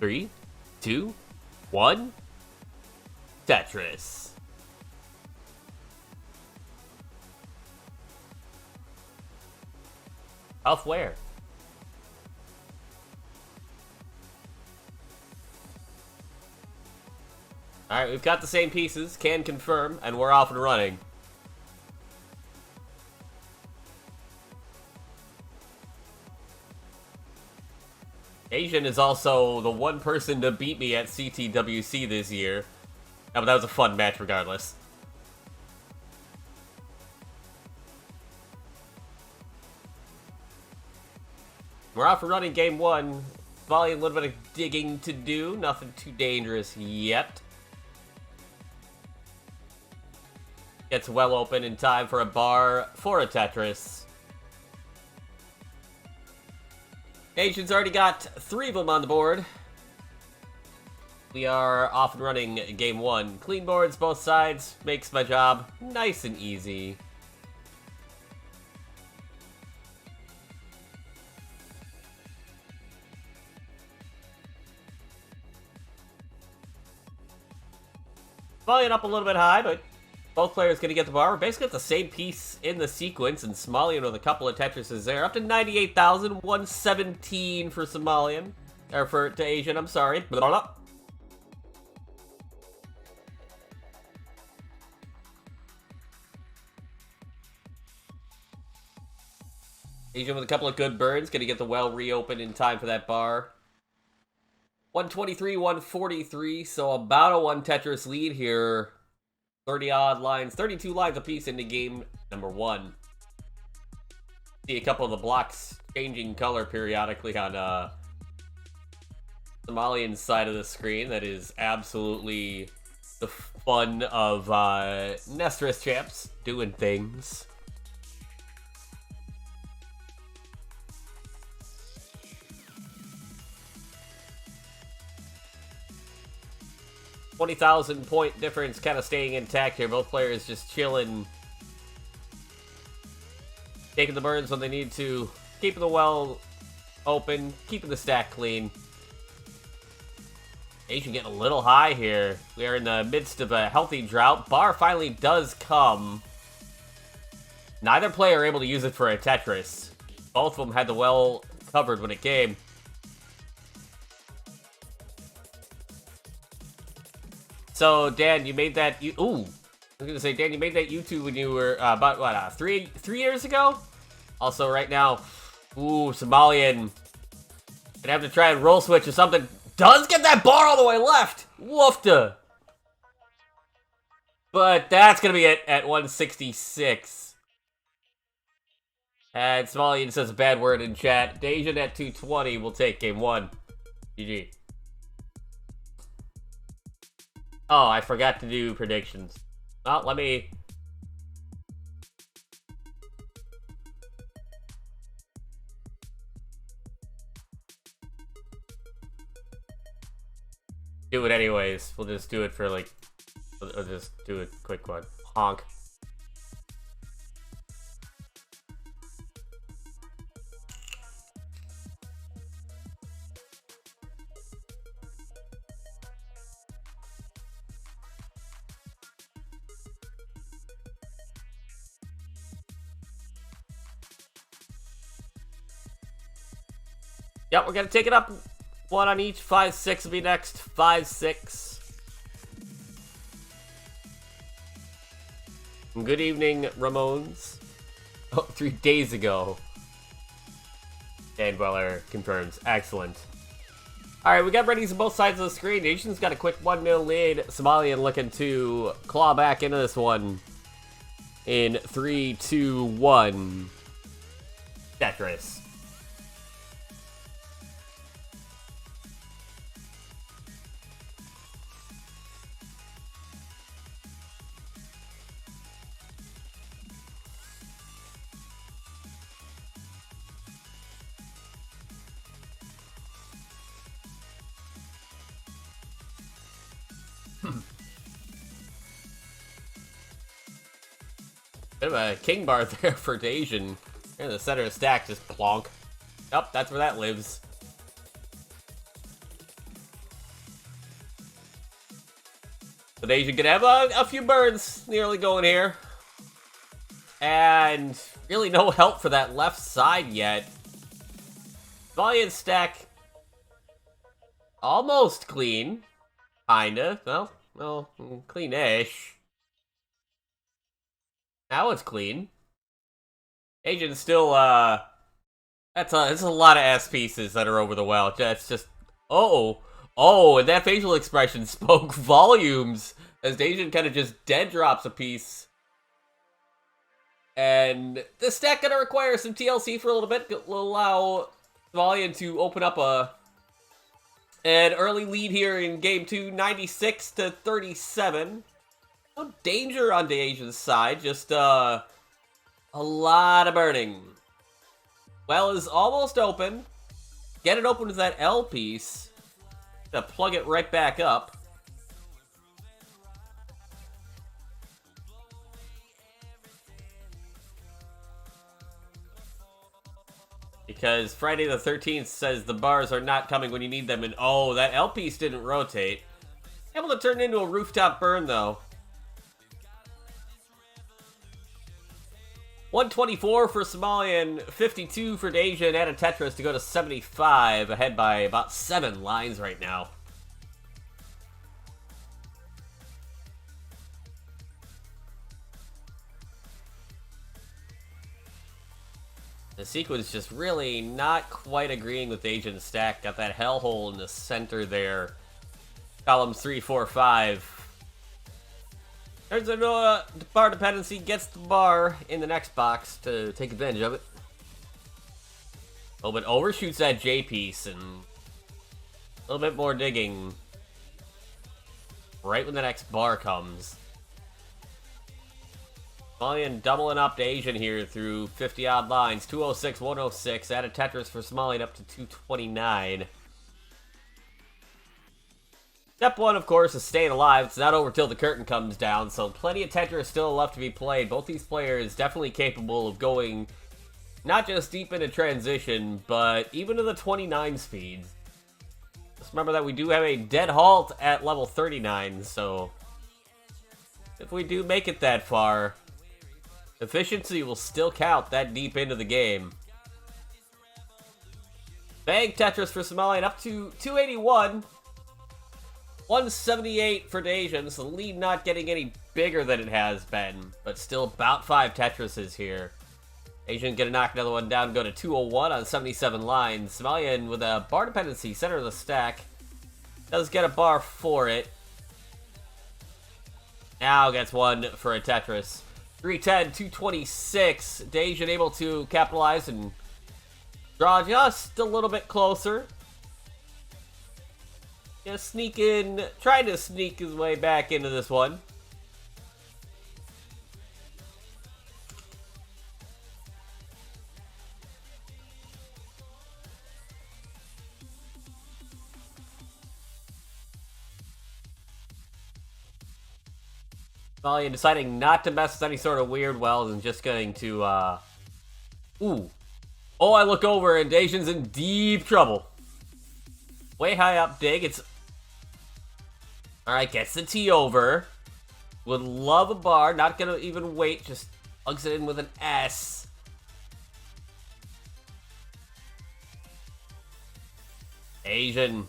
3, 2, 1. Tetris. Off where? Alright, we've got the same pieces, can confirm, and we're off and running. DaAsiann is also the one person to beat me at CTWC this year. Oh, but that was a fun match regardless. We're off and running game one. Probably a little bit of digging to do. Nothing too dangerous yet. Gets well open in time for a bar for a Tetris. DaAsiann's already got 3 of them on the board. We are off and running game one. Clean boards both sides. Makes my job nice and easy. Volume up a little bit high, but both players going to get the bar. We're basically at the same piece in the sequence, and Somalian with a couple of Tetrises there. Up to 98,000, 117 for Somalian. Or for DaAsiann, I'm sorry. Blah, blah, blah. DaAsiann with a couple of good burns. Going to get the well reopened in time for that bar. 123, 143, so about a 1 Tetris lead here. 30-odd lines, 32 lines apiece into game number 1. See a couple of the blocks changing color periodically on Somalian side of the screen. That is absolutely the fun of Tetris champs doing things. $20,000 point difference kind of staying intact here. Both players just chilling. Taking the burns when they need to. Keeping the well open. Keeping the stack clean. DaAsiann getting a little high here. We are in the midst of a healthy drought. Bar finally does come. Neither player able to use it for a Tetris. Both of them had the well covered when it came. So, Dan, you made that... Ooh! I was gonna say, Dan, you made that YouTube when you were, about, what, 3 years ago? Also, right now, ooh, Somalian. Gonna have to try and roll switch or something. Does get that bar all the way left! Woofta! But that's gonna be it at 166. And Somalian says a bad word in chat. DaAsiann at 220 will take game 1. GG. Oh, I forgot to do predictions. Well, let me... do it anyways. We'll just do it for, like... We'll just do a quick one. Honk. Yep, we're gonna take it up. 1 on each. 5, 6 will be next. 5, 6. Good evening, Ramones. Oh, 3 days ago. Vandweller confirms. Excellent. Alright, we got readies on both sides of the screen. DaAsiann's got a quick 1-0 lead. Somalian looking to claw back into this one. In 3, 2, 1. Tetris. Bit of a king bar there for DaAsiann. In the center of the stack, just plonk. Yep, that's where that lives. So DaAsiann can have a few burns nearly going here. And really no help for that left side yet. Somalian stack almost clean. Kinda. Well, clean-ish. Now it's clean. DaAsiann still, that's a lot of S pieces that are over the well. That's just, oh, and that facial expression spoke volumes as DaAsiann kind of just dead drops a piece. And this stack gonna require some TLC for a little bit. Will allow Somalian to open up an early lead here in game 2, 96-37. No danger on DaAsiann's side, just a lot of burning. Well is almost open. Get it open with that L piece. To plug it right back up. Because Friday the 13th says the bars are not coming when you need them, and oh, that L piece didn't rotate. Able to turn it into a rooftop burn, though. 124 for Somalian, 52 for DaAsiann, and a Tetris to go to 75, ahead by about 7 lines right now. The sequence just really not quite agreeing with DaAsiann's stack. Got that hellhole in the center there. Columns 3, 4, 5. There's a bar dependency, gets the bar in the next box to take advantage of it. Oh, but overshoots that J piece and a little bit more digging right when the next bar comes. Somalian doubling up DaAsiann here through 50-odd lines. 206, 106. Add a Tetris for Somalian up to 229. Step 1, of course, is staying alive. It's not over till the curtain comes down, so plenty of Tetris still left to be played. Both these players definitely capable of going not just deep into transition, but even to the 29 speeds. Just remember that we do have a dead halt at level 39, so if we do make it that far, efficiency will still count that deep into the game. Bang Tetris for Somalian up to 281. 178 for DaAsiann, so the lead not getting any bigger than it has been, but still about 5 Tetrises here. DaAsiann gonna knock another one down, go to 201 on 77 lines. Somalian with a bar dependency, center of the stack. Does get a bar for it. Now gets one for a Tetris. 310, 226. DaAsiann able to capitalize and draw just a little bit closer. Just sneak in, trying to sneak his way back into this one. Somalian deciding not to mess with any sort of weird wells and just going to, ooh. Oh, I look over and DaAsiann's in deep trouble. Way high up dig, it's... Alright, gets the T over. Would love a bar, not gonna even wait, just plugs it in with an S. DaAsiann,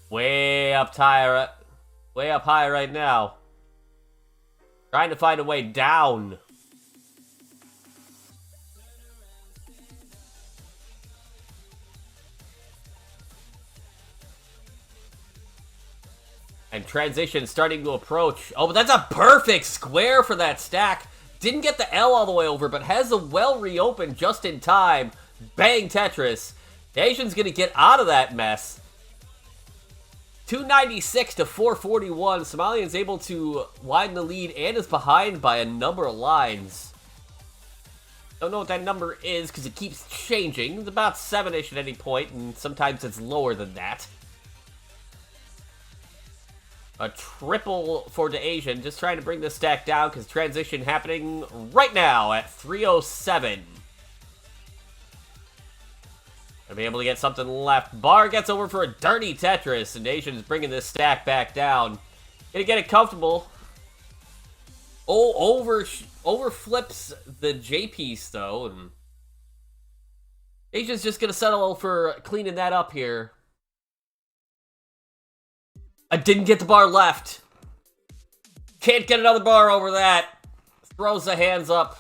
way up high right now. Trying to find a way down. And transition starting to approach. Oh, but that's a perfect square for that stack. Didn't get the L all the way over, but has the well reopened just in time. Bang Tetris. DaAsiann's gonna get out of that mess. 296 to 441. Somalian's able to widen the lead and is behind by a number of lines. Don't know what that number is because it keeps changing. It's about 7-ish at any point, and sometimes it's lower than that. A triple for DaAsiann, just trying to bring this stack down because transition happening right now at 307. Gonna be able to get something left. Bar gets over for a dirty Tetris, and DaAsiann's bringing this stack back down. Gonna get it comfortable. Oh, over flips the J piece though, and Asia's just gonna settle for cleaning that up here. I didn't get the bar left. Can't get another bar over that. Throws the hands up.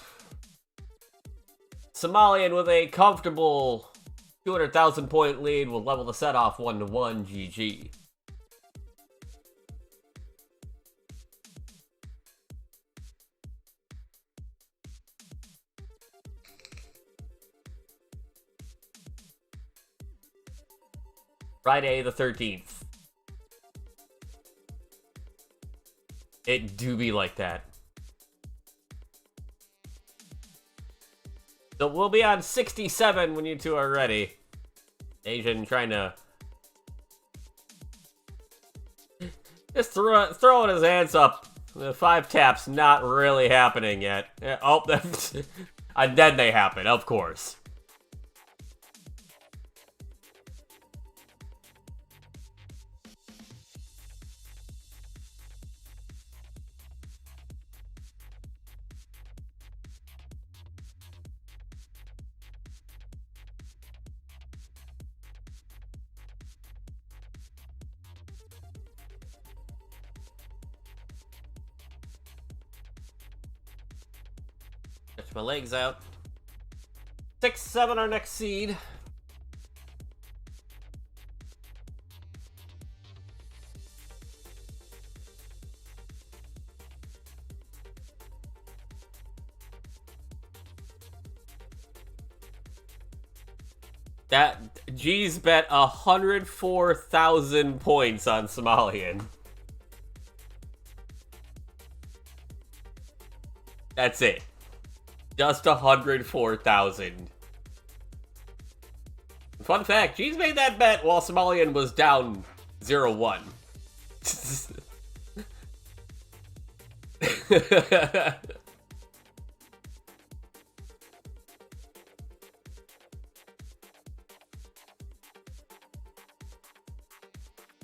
Somalian with a comfortable 200,000 point lead will level the set off 1-1. GG. Friday the 13th. It do be like that. So we'll be on 67 when you two are ready. Asian trying to just throwing his hands up. The 5 taps not really happening yet. Oh, and then they happen, of course. Stretch my legs out. 6-7 our next seed. That G's bet 104,000 points on Somalian. That's it. Just 104,000. Fun fact, G's made that bet while Somalian was down 0-1.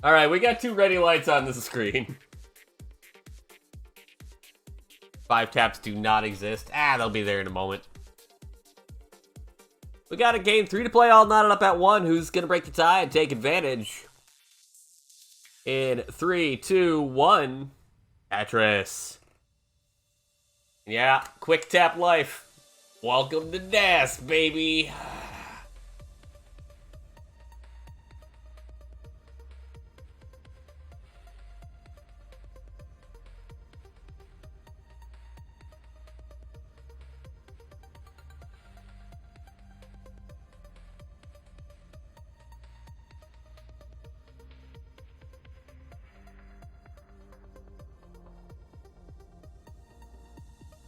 Alright, we got 2 ready lights on the screen. 5 taps do not exist. They'll be there in a moment. We got a game 3 to play, all knotted up at 1. Who's gonna break the tie and take advantage? In 3, 2, 1. Tetris. Yeah, quick tap life. Welcome to DAS, baby.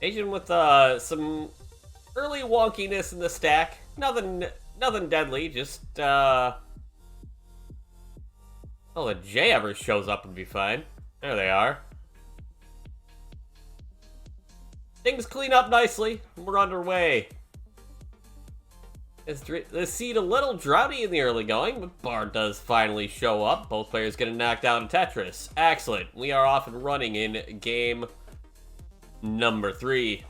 Asian with some early wonkiness in the stack. Nothing deadly, just oh, the J ever shows up and be fine. There they are. Things clean up nicely. We're underway. The seed a little droughty in the early going, but bar does finally show up. Both players getting knocked down in Tetris. Excellent. We are off and running in game number 3.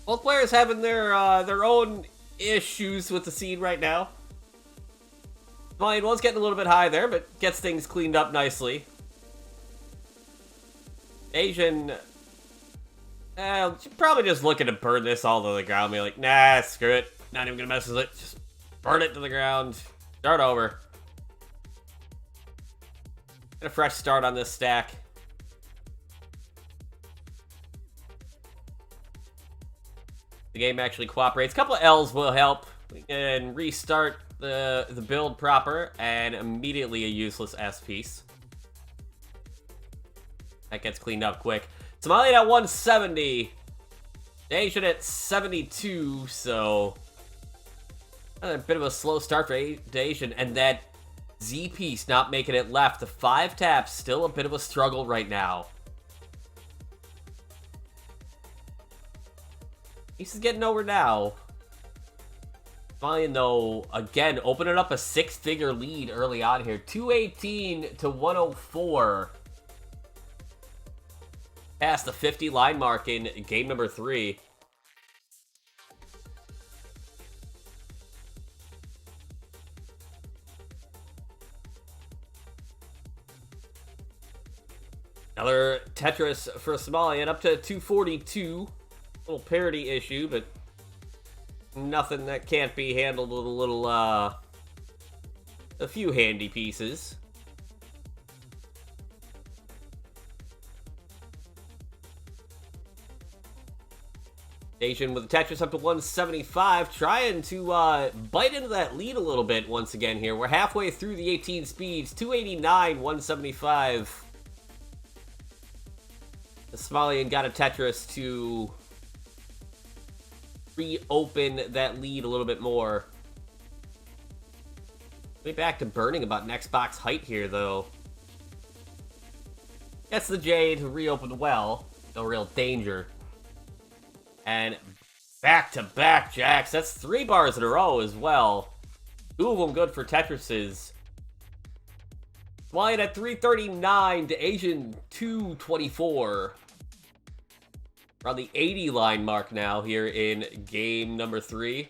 Both players having their own issues with the seed right now. Mine was getting a little bit high there, but gets things cleaned up nicely. Asian probably just looking to burn this all to the ground. Be like, nah, screw it. Not even gonna mess with it. Just burn it to the ground. Start over. Get a fresh start on this stack. The game actually cooperates. A couple of L's will help. We can restart the build proper, and immediately a useless S piece. That gets cleaned up quick. Somalian at 170. DaAsiann at 72, so a bit of a slow start for DaAsiann, and that Z-piece not making it left. The 5 taps still a bit of a struggle right now. Piece is getting over now. Somalian, though, again, opening up a 6-figure lead early on here. 218 to 104. Past the 50 line mark in game number 3. Another Tetris for Somalian, up to 242. Little parity issue, but nothing that can't be handled with a little, a few handy pieces. DaAsiann with the Tetris up to 175, trying to bite into that lead a little bit once again here. We're halfway through the 18 speeds, 289, 175. The Somalian got a Tetris to reopen that lead a little bit more. Way back to burning about next box height here, though. Gets the J to reopen the well. No real danger. And back-to-back jacks. That's 3 bars in a row as well. 2 of them good for Tetrises. Somalian at 339, DaAsiann 224. Around the 80 line mark now here in game number 3.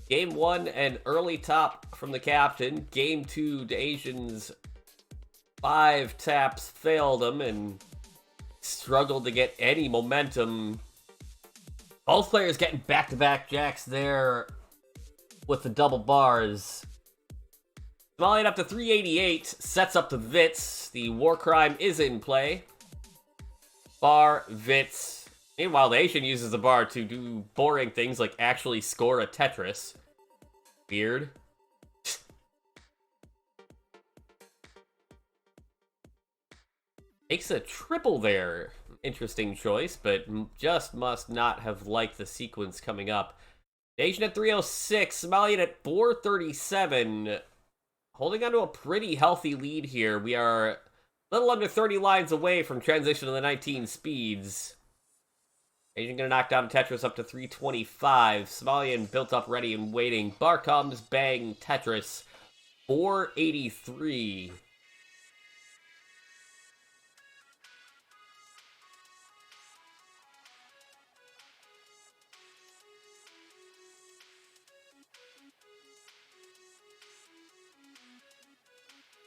Game 1, an early top from the captain. Game 2, DaAsiann's 5 taps failed him and struggled to get any momentum. Both players getting back-to-back jacks there with the double bars. Somalian up to 388, sets up the Vits. The war crime is in play. Bar, Vits. Meanwhile, DaAsiann uses the bar to do boring things like actually score a Tetris. Weird. Makes a triple there. Interesting choice, but just must not have liked the sequence coming up. DaAsiann at 306, Somalian at 437. Holding on to a pretty healthy lead here. We are a little under 30 lines away from transition to the 19 speeds. DaAsiann gonna knock down Tetris up to 325. Somalian built up, ready and waiting. Bar comes, bang, Tetris. 483.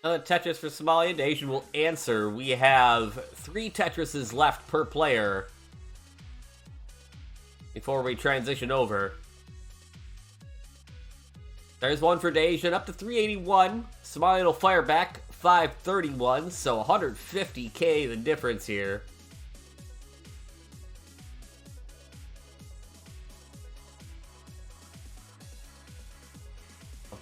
Tetris for Somalian. DaAsiann will answer. We have 3 Tetrises left per player before we transition over. There's one for DaAsiann up to 381. Somalian will fire back 531, so 150k the difference here.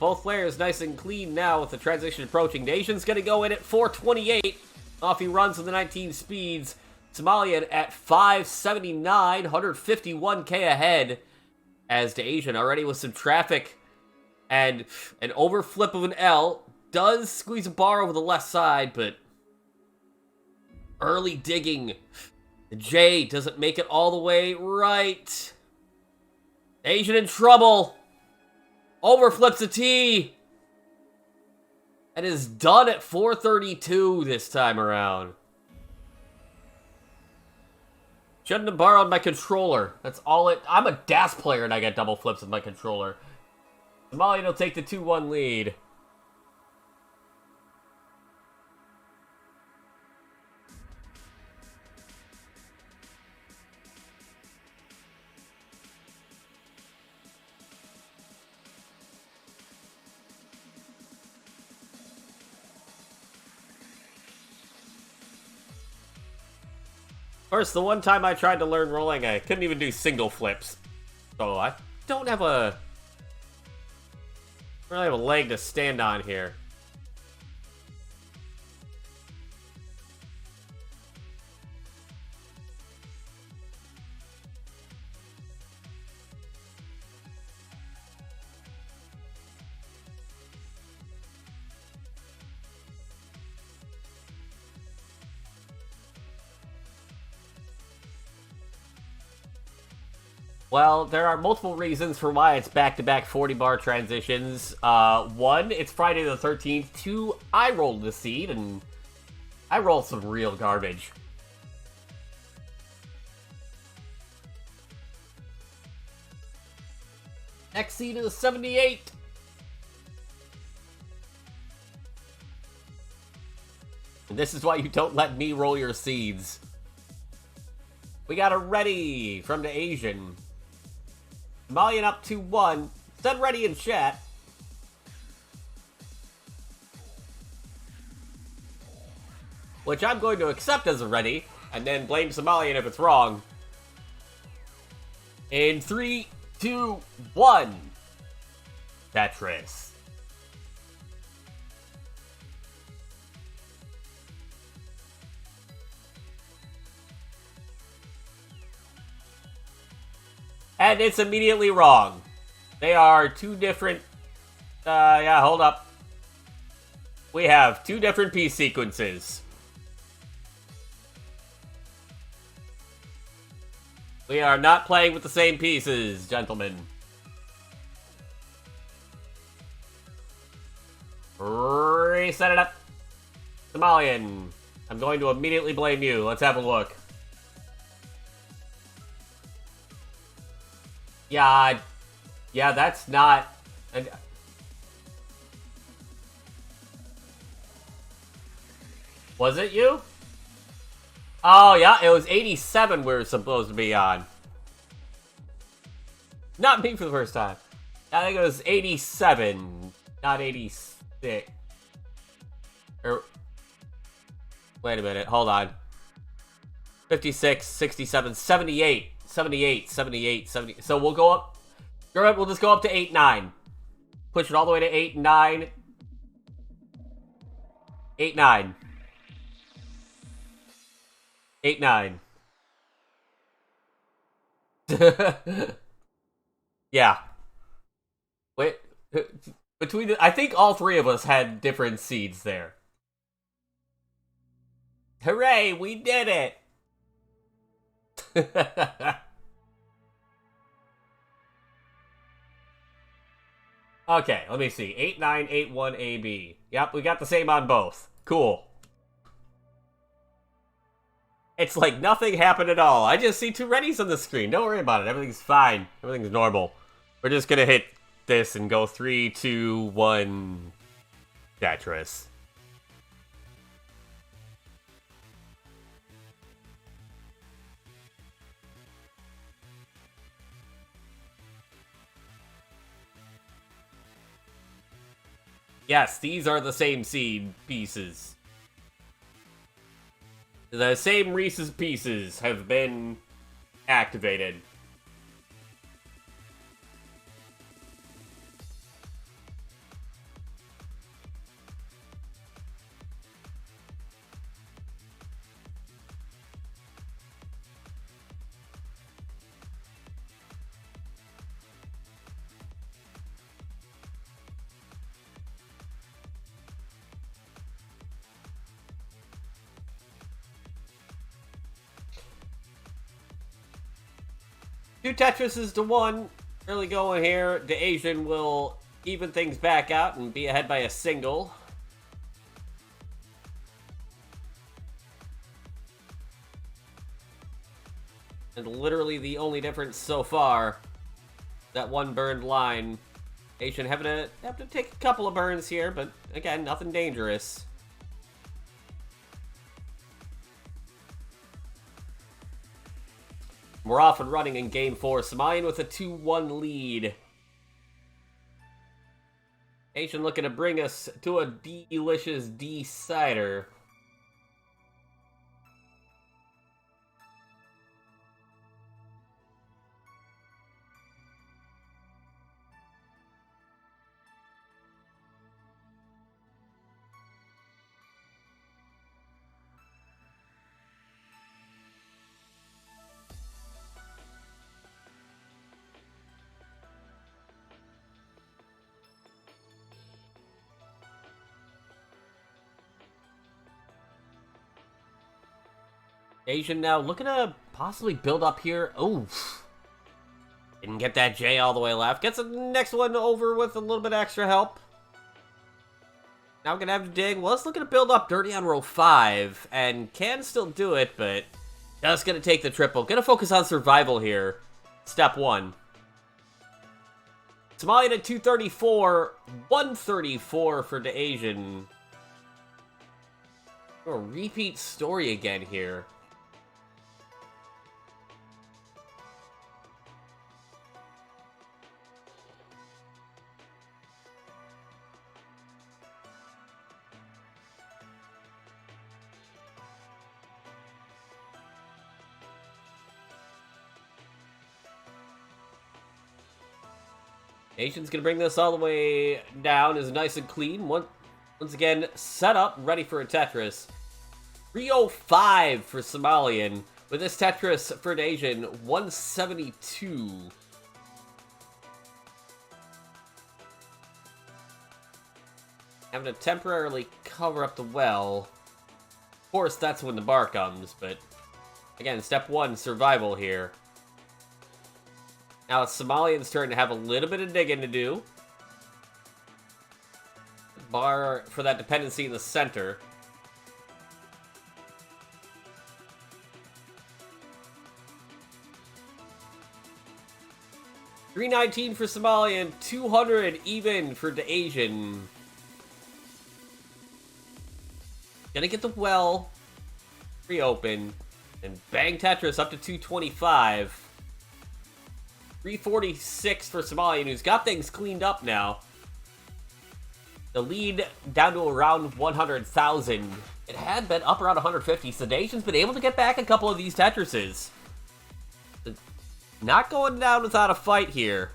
Both players nice and clean now with the transition approaching. DaAsiann's going to go in at 428. Off he runs with the 19 speeds. Somalian at 579, 151k ahead. As DaAsiann already with some traffic and an overflip of an L. Does squeeze a bar over the left side, but early digging. The J doesn't make it all the way right. DaAsiann in trouble. Overflips a T. And is done at 432 this time around. Shouldn't have borrowed my controller. That's all it... I'm a DAS player and I got double flips with my controller. Somalian will take the 2-1 lead. First, the one time I tried to learn rolling, I couldn't even do single flips. So I don't have a... really have a leg to stand on here. Well, there are multiple reasons for why it's back-to-back 40-bar transitions. One, it's Friday the 13th. Two, I rolled the seed, and I rolled some real garbage. Next seed is 78. And this is why you don't let me roll your seeds. We got a ready from DaAsiann. Somalian up 2-1. Said ready in chat. Which I'm going to accept as a ready, and then blame Somalian if it's wrong. In 3, 2, 1. Tetris. And it's immediately wrong. They are two different... yeah, hold up. We have two different piece sequences. We are not playing with the same pieces, gentlemen. Reset it up. Somalian. I'm going to immediately blame you. Let's have a look. Yeah, that's not... Was it you? Oh, yeah, it was 87 we were supposed to be on. Not me for the first time. I think it was 87, not 86. Wait a minute, hold on. 56, 67, 78. 78, 78, 70. So we'll go up. We'll just go up to 8, 9. Push it all the way to 8, 9. 8, 9. 8, 9. Yeah. Wait. Between I think all three of us had different seeds there. Hooray, we did it! Okay, let me see. 8981 AB. Yep, we got the same on both. Cool. It's like nothing happened at all. I just see two readies on the screen. Don't worry about it. Everything's fine. Everything's normal. We're just gonna hit this and go 3, 2, 1. Tetris. Yes, these are the same seed pieces. The same Reese's Pieces have been activated. Two Tetrises to one. Early going here. DaAsiann will even things back out and be ahead by a single. And literally the only difference so far, that one burned line. DaAsiann have to take a couple of burns here, but again, nothing dangerous. We're off and running in Game 4. Somalian with a 2-1 lead. DaAsiann looking to bring us to a delicious decider. DaAsiann now looking to possibly build up here. Oof. Didn't get that J all the way left. Gets the next one over with a little bit extra help. Now we're gonna have to dig. Was looking to build up dirty on row 5, and can still do it, but just gonna take the triple. Gonna focus on survival here. Step 1. Somalian at 234, 134 for DaAsiann. A repeat story again here. DaAsiann's gonna bring this all the way down. Is nice and clean. Once again, set up, ready for a Tetris. 305 for Somalian. With this Tetris for DaAsiann, 172. Having to temporarily cover up the well. Of course, that's when the bar comes, but again, step 1, survival here. Now it's Somalian's turn to have a little bit of digging to do. Bar for that dependency in the center. $319 for Somalian, 200 even for DaAsiann. Gonna get the well reopen and bang Tetris up to 225. 346 for Somalian, who's got things cleaned up now. The lead down to around 100,000. It had been up around 150, so DaAsiann's been able to get back a couple of these Tetrises. Not going down without a fight here.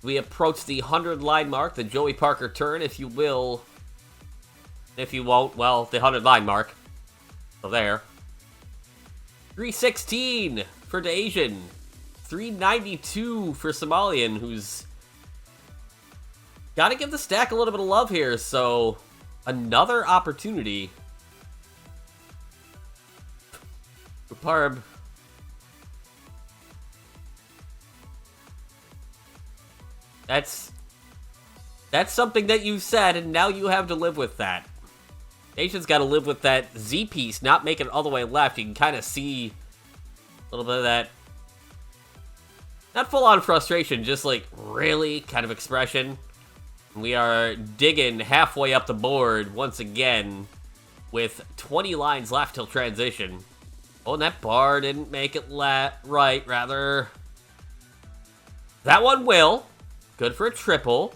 We approach the 100 line mark, the Joey Parker turn, if you will. If you won't, well, the 100 line mark. So there. 316 for DaAsiann. 392 for Somalian, who's got to give the stack a little bit of love here. So another opportunity. Rhubarb. That's something that you said, and now you have to live with that. DaAsiann's got to live with that Z piece not making it all the way left. You can kind of see a little bit of that. Not full-on frustration, just like really kind of expression. We are digging halfway up the board once again with 20 lines left till transition. Oh, and that bar didn't make it right, rather. That one will. Good for a triple.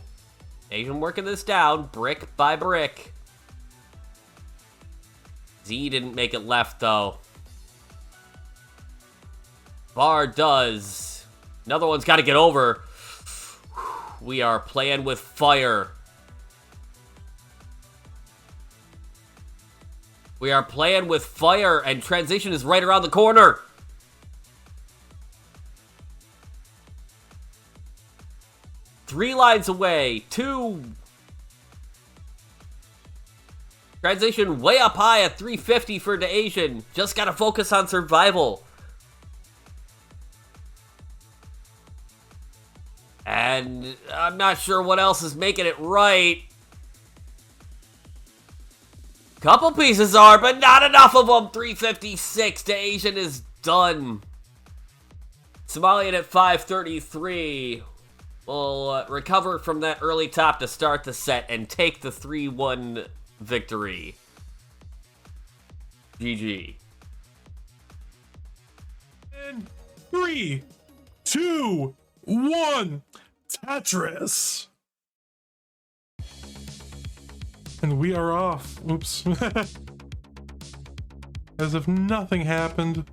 DaAsiann working this down, brick by brick. Z didn't make it left, though. Bar does. Another one's got to get over. We are playing with fire. We are playing with fire, and transition is right around the corner. Three lines away. 2. Transition way up high at 350 for DaAsiann. Just got to focus on survival. And I'm not sure what else is making it right. Couple pieces are, but not enough of them. 356. DaAsiann is done. Somalian at 533 will recover from that early top to start the set and take the 3-1 victory. GG. And 3, 2, 1, Tetris. And we are off. Oops. As if nothing happened.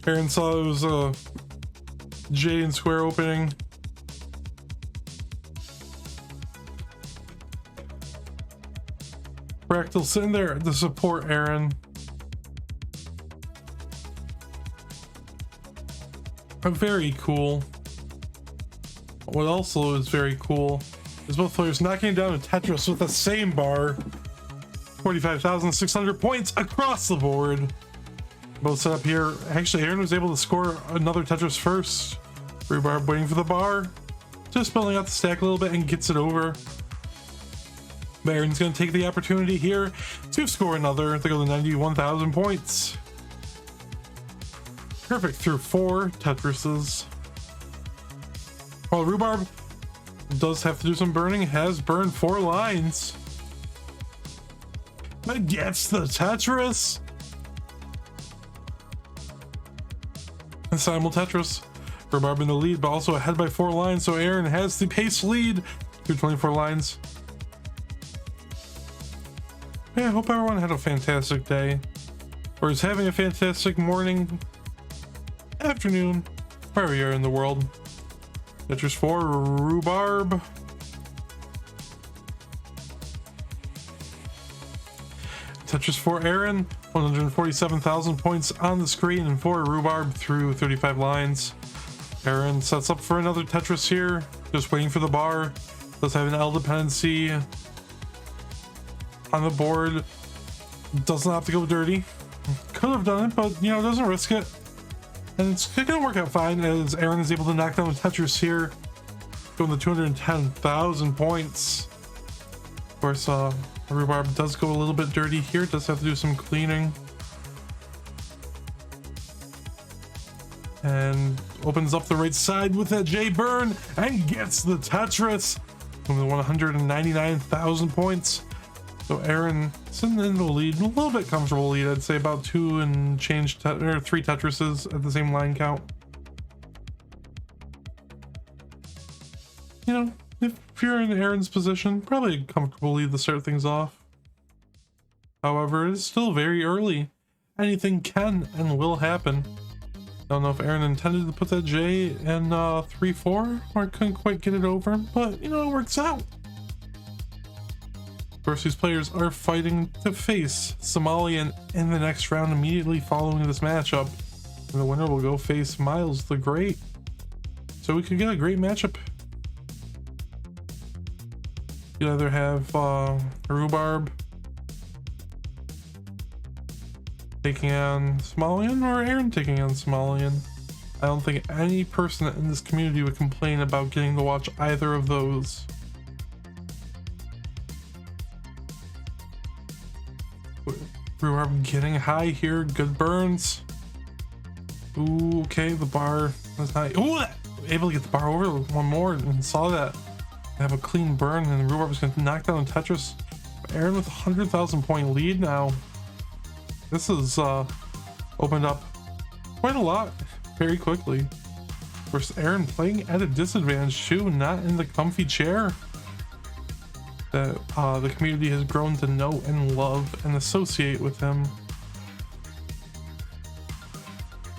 Eren saw it was a J and square opening. Fractal sitting there to support Eren. Very cool. What also is very cool is both players knocking down a Tetris with the same bar. 45,600 points across the board. Both set up here. Actually, Eren was able to score another Tetris first. Rhubarb waiting for the bar. Just building out the stack a little bit and gets it over. But Eren's going to take the opportunity here to score another. They go to 91,000 points. Perfect through 4 Tetrises. While Rhubarb does have to do some burning, has burned 4 lines. But gets the Tetris. And Simul Tetris. Rhubarb in the lead, but also ahead by 4 lines, so Eren has the pace lead through 24 lines. Yeah, I hope everyone had a fantastic day, or is having a fantastic morning, afternoon, wherever you are in the world. Tetris 4, Rhubarb. Tetris 4, Eren, 147,000 points on the screen, and 4 Rhubarb through 35 lines. Eren sets up for another Tetris here, just waiting for the bar. Does have an L dependency on the board. Doesn't have to go dirty. Could have done it, but you know, doesn't risk it. And it's gonna work out fine as Eren is able to knock down the Tetris here, going to 210,000 points. Of course, Rhubarb does go a little bit dirty here, does have to do some cleaning. And opens up the right side with that J burn and gets the Tetris with 199,000 points. So Eren sitting in the lead, a little bit comfortable lead. I'd say about 2 and change or 3 Tetrises at the same line count. You know, if you're in Eren's position, probably a comfortable lead to start things off. However, it's still very early. Anything can and will happen. Don't know if Eren intended to put that J in 3-4 or couldn't quite get it over, but you know, it works out. Of course, these players are fighting to face Somalian in the next round immediately following this matchup. And the winner will go face Miles the Great. So we could get a great matchup. You'd either have Rhubarb taking on Somalian or Eren taking on Somalian. I don't think any person in this community would complain about getting to watch either of those. Rhubarb getting high here, good burns. Ooh, okay, the bar is high. Ooh, able to get the bar over one more and saw that. Have a clean burn, and Rhubarb is going to knock down Tetris. Eren with a 100,000 point lead now. This has opened up quite a lot very quickly. Of course, Eren playing at a disadvantage too, not in the comfy chair that the community has grown to know and love and associate with him.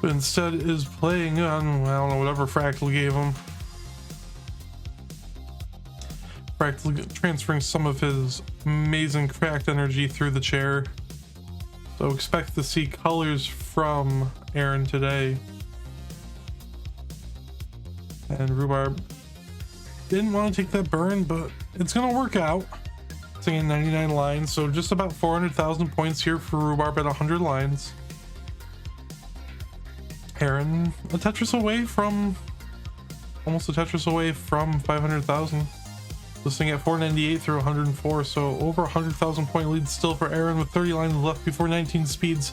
But instead is playing on, I don't know, whatever Fractal gave him. Fractal transferring some of his amazing cracked energy through the chair. So expect to see colors from Eren today. And Rhubarb didn't want to take that burn, but it's gonna work out. Singing 99 lines, so just about 400,000 points here for Rhubarb at 100 lines. Eren a Tetris away from, almost a Tetris away from 500,000. Listing at 498 through 104, so over 100,000 point lead still for Eren with 30 lines left before 19 speeds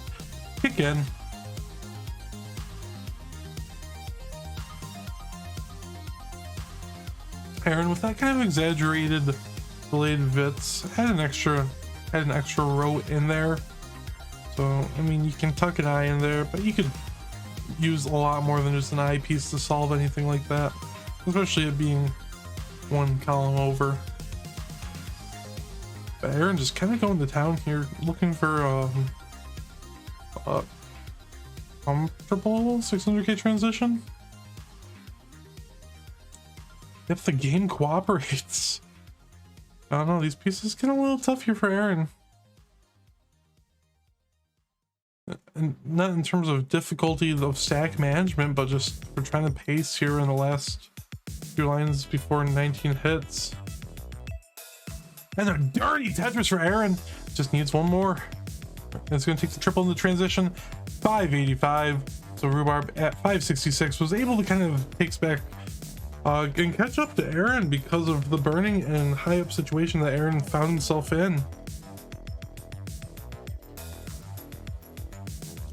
kick in. Eren with that kind of exaggerated delayed Vits had an extra row in there. So I mean, you can tuck an eye in there, but you could use a lot more than just an eye piece to solve anything like that, especially it being one column over. But Eren just kind of going to town here, looking for a comfortable 600k transition. If the game cooperates. I don't know, these pieces get a little tough here for Eren. And not in terms of difficulty of stack management, but just for trying to pace here in the last few lines before 19 hits. And a dirty Tetris for Eren. Just needs one more. And it's going to take the triple in the transition. 585. So Rhubarb at 566 was able to kind of take back and catch up to Eren because of the burning and high up situation that Eren found himself in.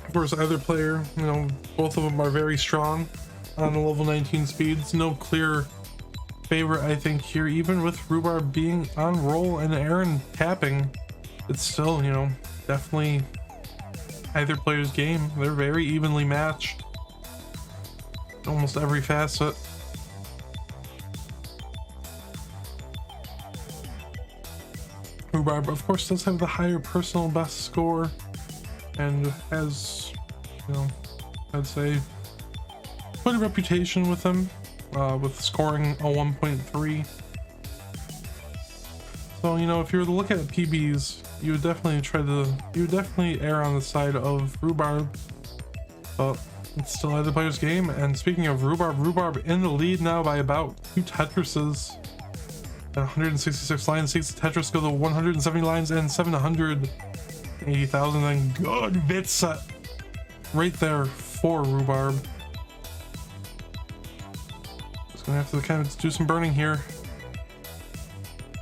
Of course, either player, you know, both of them are very strong on the level 19 speeds. No clear favorite, I think, here. Even with Rhubarb being on roll and Eren tapping, it's still, you know, definitely either player's game. They're very evenly matched. Almost every facet. Rhubarb, of course, does have the higher personal best score and has, you know, I'd say quite a reputation with him, with scoring a 1.3. So, you know, if you were to look at PBs, you would definitely err on the side of Rhubarb, but it's still either player's game. And speaking of Rhubarb in the lead now by about 2 Tetrises. 166 lines takes the Tetris, go to 170 lines and 780,000. And good bit set right there for Rhubarb. Just gonna have to kind of do some burning here.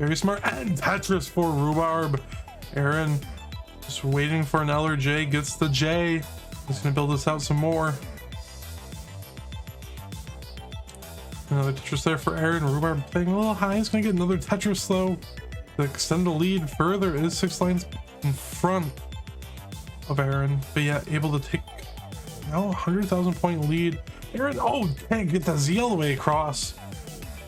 Very smart. And Tetris for Rhubarb. Eren just waiting for an L or J, gets the J. He's gonna build this out some more. Another Tetris there for Eren. Rhubarb playing a little high. He's gonna get another Tetris though to extend the lead further. It is 6 lines in front of Eren, but yet able to take now 100,000 point lead. Eren, oh, can't get that Z all the way across.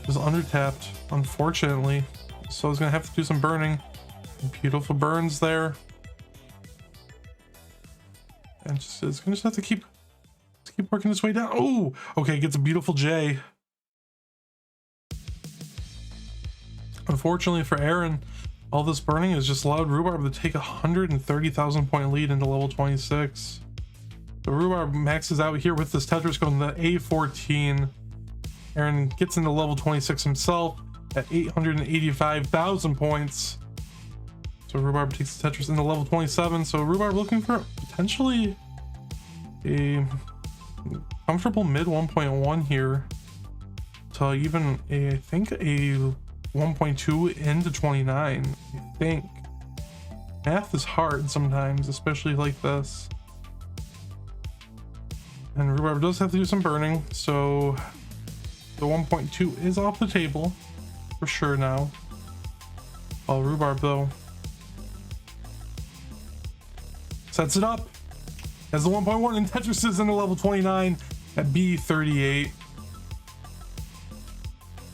Was undertapped, unfortunately. So he's gonna have to do some burning. Beautiful burns there. And it's gonna just have to keep working his way down. Oh, okay, gets a beautiful J. Unfortunately for Eren, all this burning has just allowed Rhubarb to take 130,000 point lead into level 26. So Rhubarb maxes out here with this Tetris going to A14. Eren gets into level 26 himself at 885,000 points. So Rhubarb takes the Tetris into level 27. So Rhubarb looking for potentially a comfortable mid 1.1 here to even I think a 1.2 into 29. I think math is hard sometimes, especially like this. And Rhubarb does have to do some burning, so the 1.2 is off the table for sure now. While Rhubarb though sets it up as the 1.1 and Tetris is into level 29 at B38.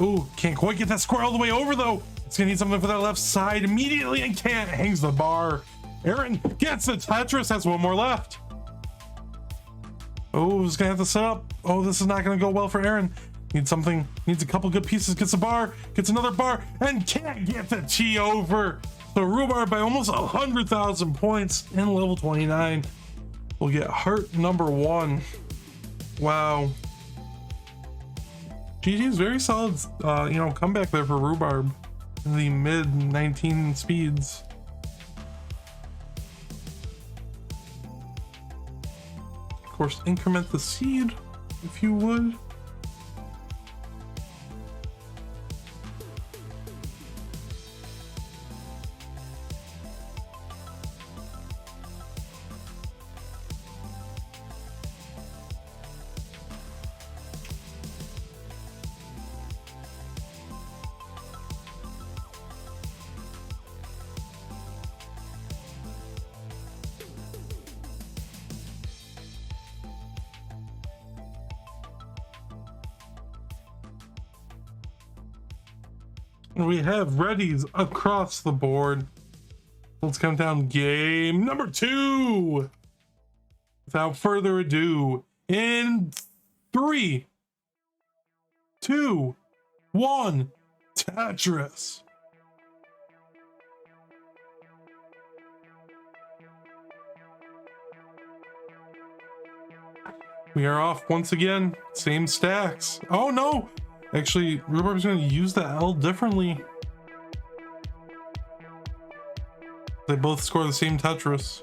Ooh, can't quite get that square all the way over though. It's gonna need something for that left side immediately and can't. Hangs the bar. Eren gets the Tetris, has one more left. Oh, he's gonna have to set up. Oh, this is not gonna go well for Eren. Needs something, needs a couple good pieces, gets a bar, gets another bar, and can't get the T over. So Rhubarb by almost 100,000 points in level 29 will get heart number 1. Wow. GG's very solid, you know, comeback there for Rhubarb in the mid 19 speeds. Of course, increment the seed if you would. We have readies across the board. Let's count down game number 2. Without further ado, in 3, 2, 1, Tetris. We are off once again. Same stacks. Oh no! Actually, Rhubarb's going to use the L differently. They both score the same Tetris.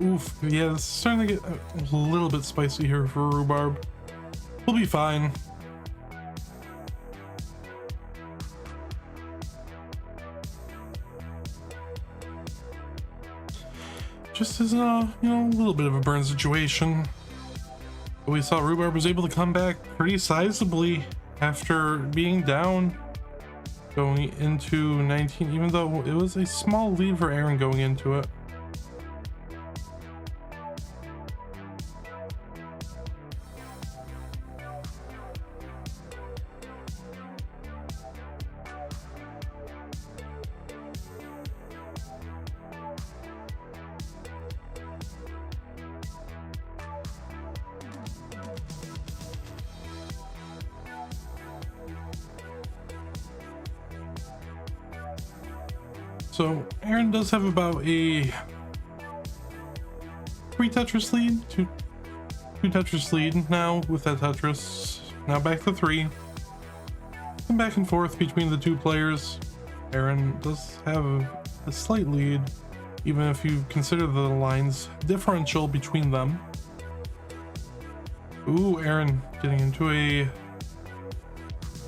Oof, yeah, this is starting to get a little bit spicy here for Rhubarb. We'll be fine. Just as a, you know, a little bit of a burn situation. But we saw Rhubarb was able to come back pretty sizably after being down going into 19, even though it was a small lead for Eren going into it. So Eren does have about a 3 Tetris lead, two Tetris lead now with that Tetris. Now back to 3. And back and forth between the two players. Eren does have a slight lead, even if you consider the lines differential between them. Ooh, Eren getting into a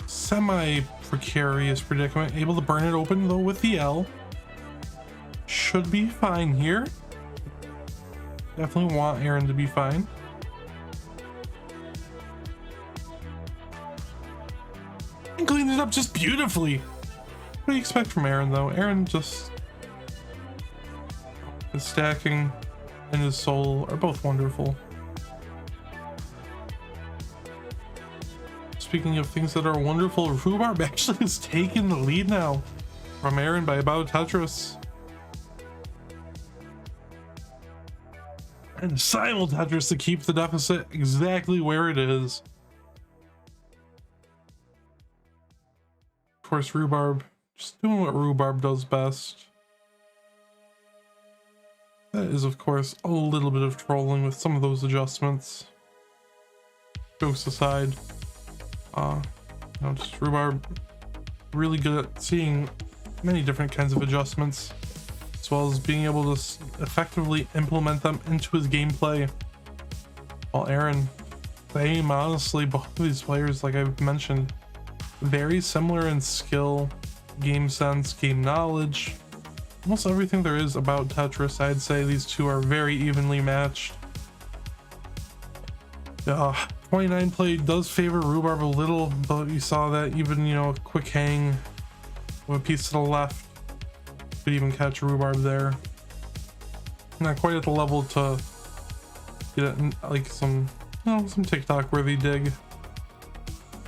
semi-precarious predicament. Able to burn it open though with the L. Should be fine here. Definitely want Eren to be fine. And cleaned it up just beautifully. What do you expect from Eren though? Eren just... his stacking and his soul are both wonderful. Speaking of things that are wonderful, Rhubarb actually has taken the lead now from Eren by about a Tetris. And simul Tetris to keep the deficit exactly where it is. Of course, Rhubarb just doing what Rhubarb does best. That is, of course, a little bit of trolling with some of those adjustments. Jokes aside, just Rhubarb really good at seeing many different kinds of adjustments, as well as being able to effectively implement them into his gameplay. While Eren, same, honestly, both of these players, like I've mentioned, very similar in skill, game sense, game knowledge, almost everything there is about Tetris. I'd say these two are very evenly matched. 29 play does favor Rhubarb a little, but you saw that even, you know, a quick hang with a piece to the left could even catch Rhubarb there. Not quite at the level to get it like some, you know, some TikTok worthy dig.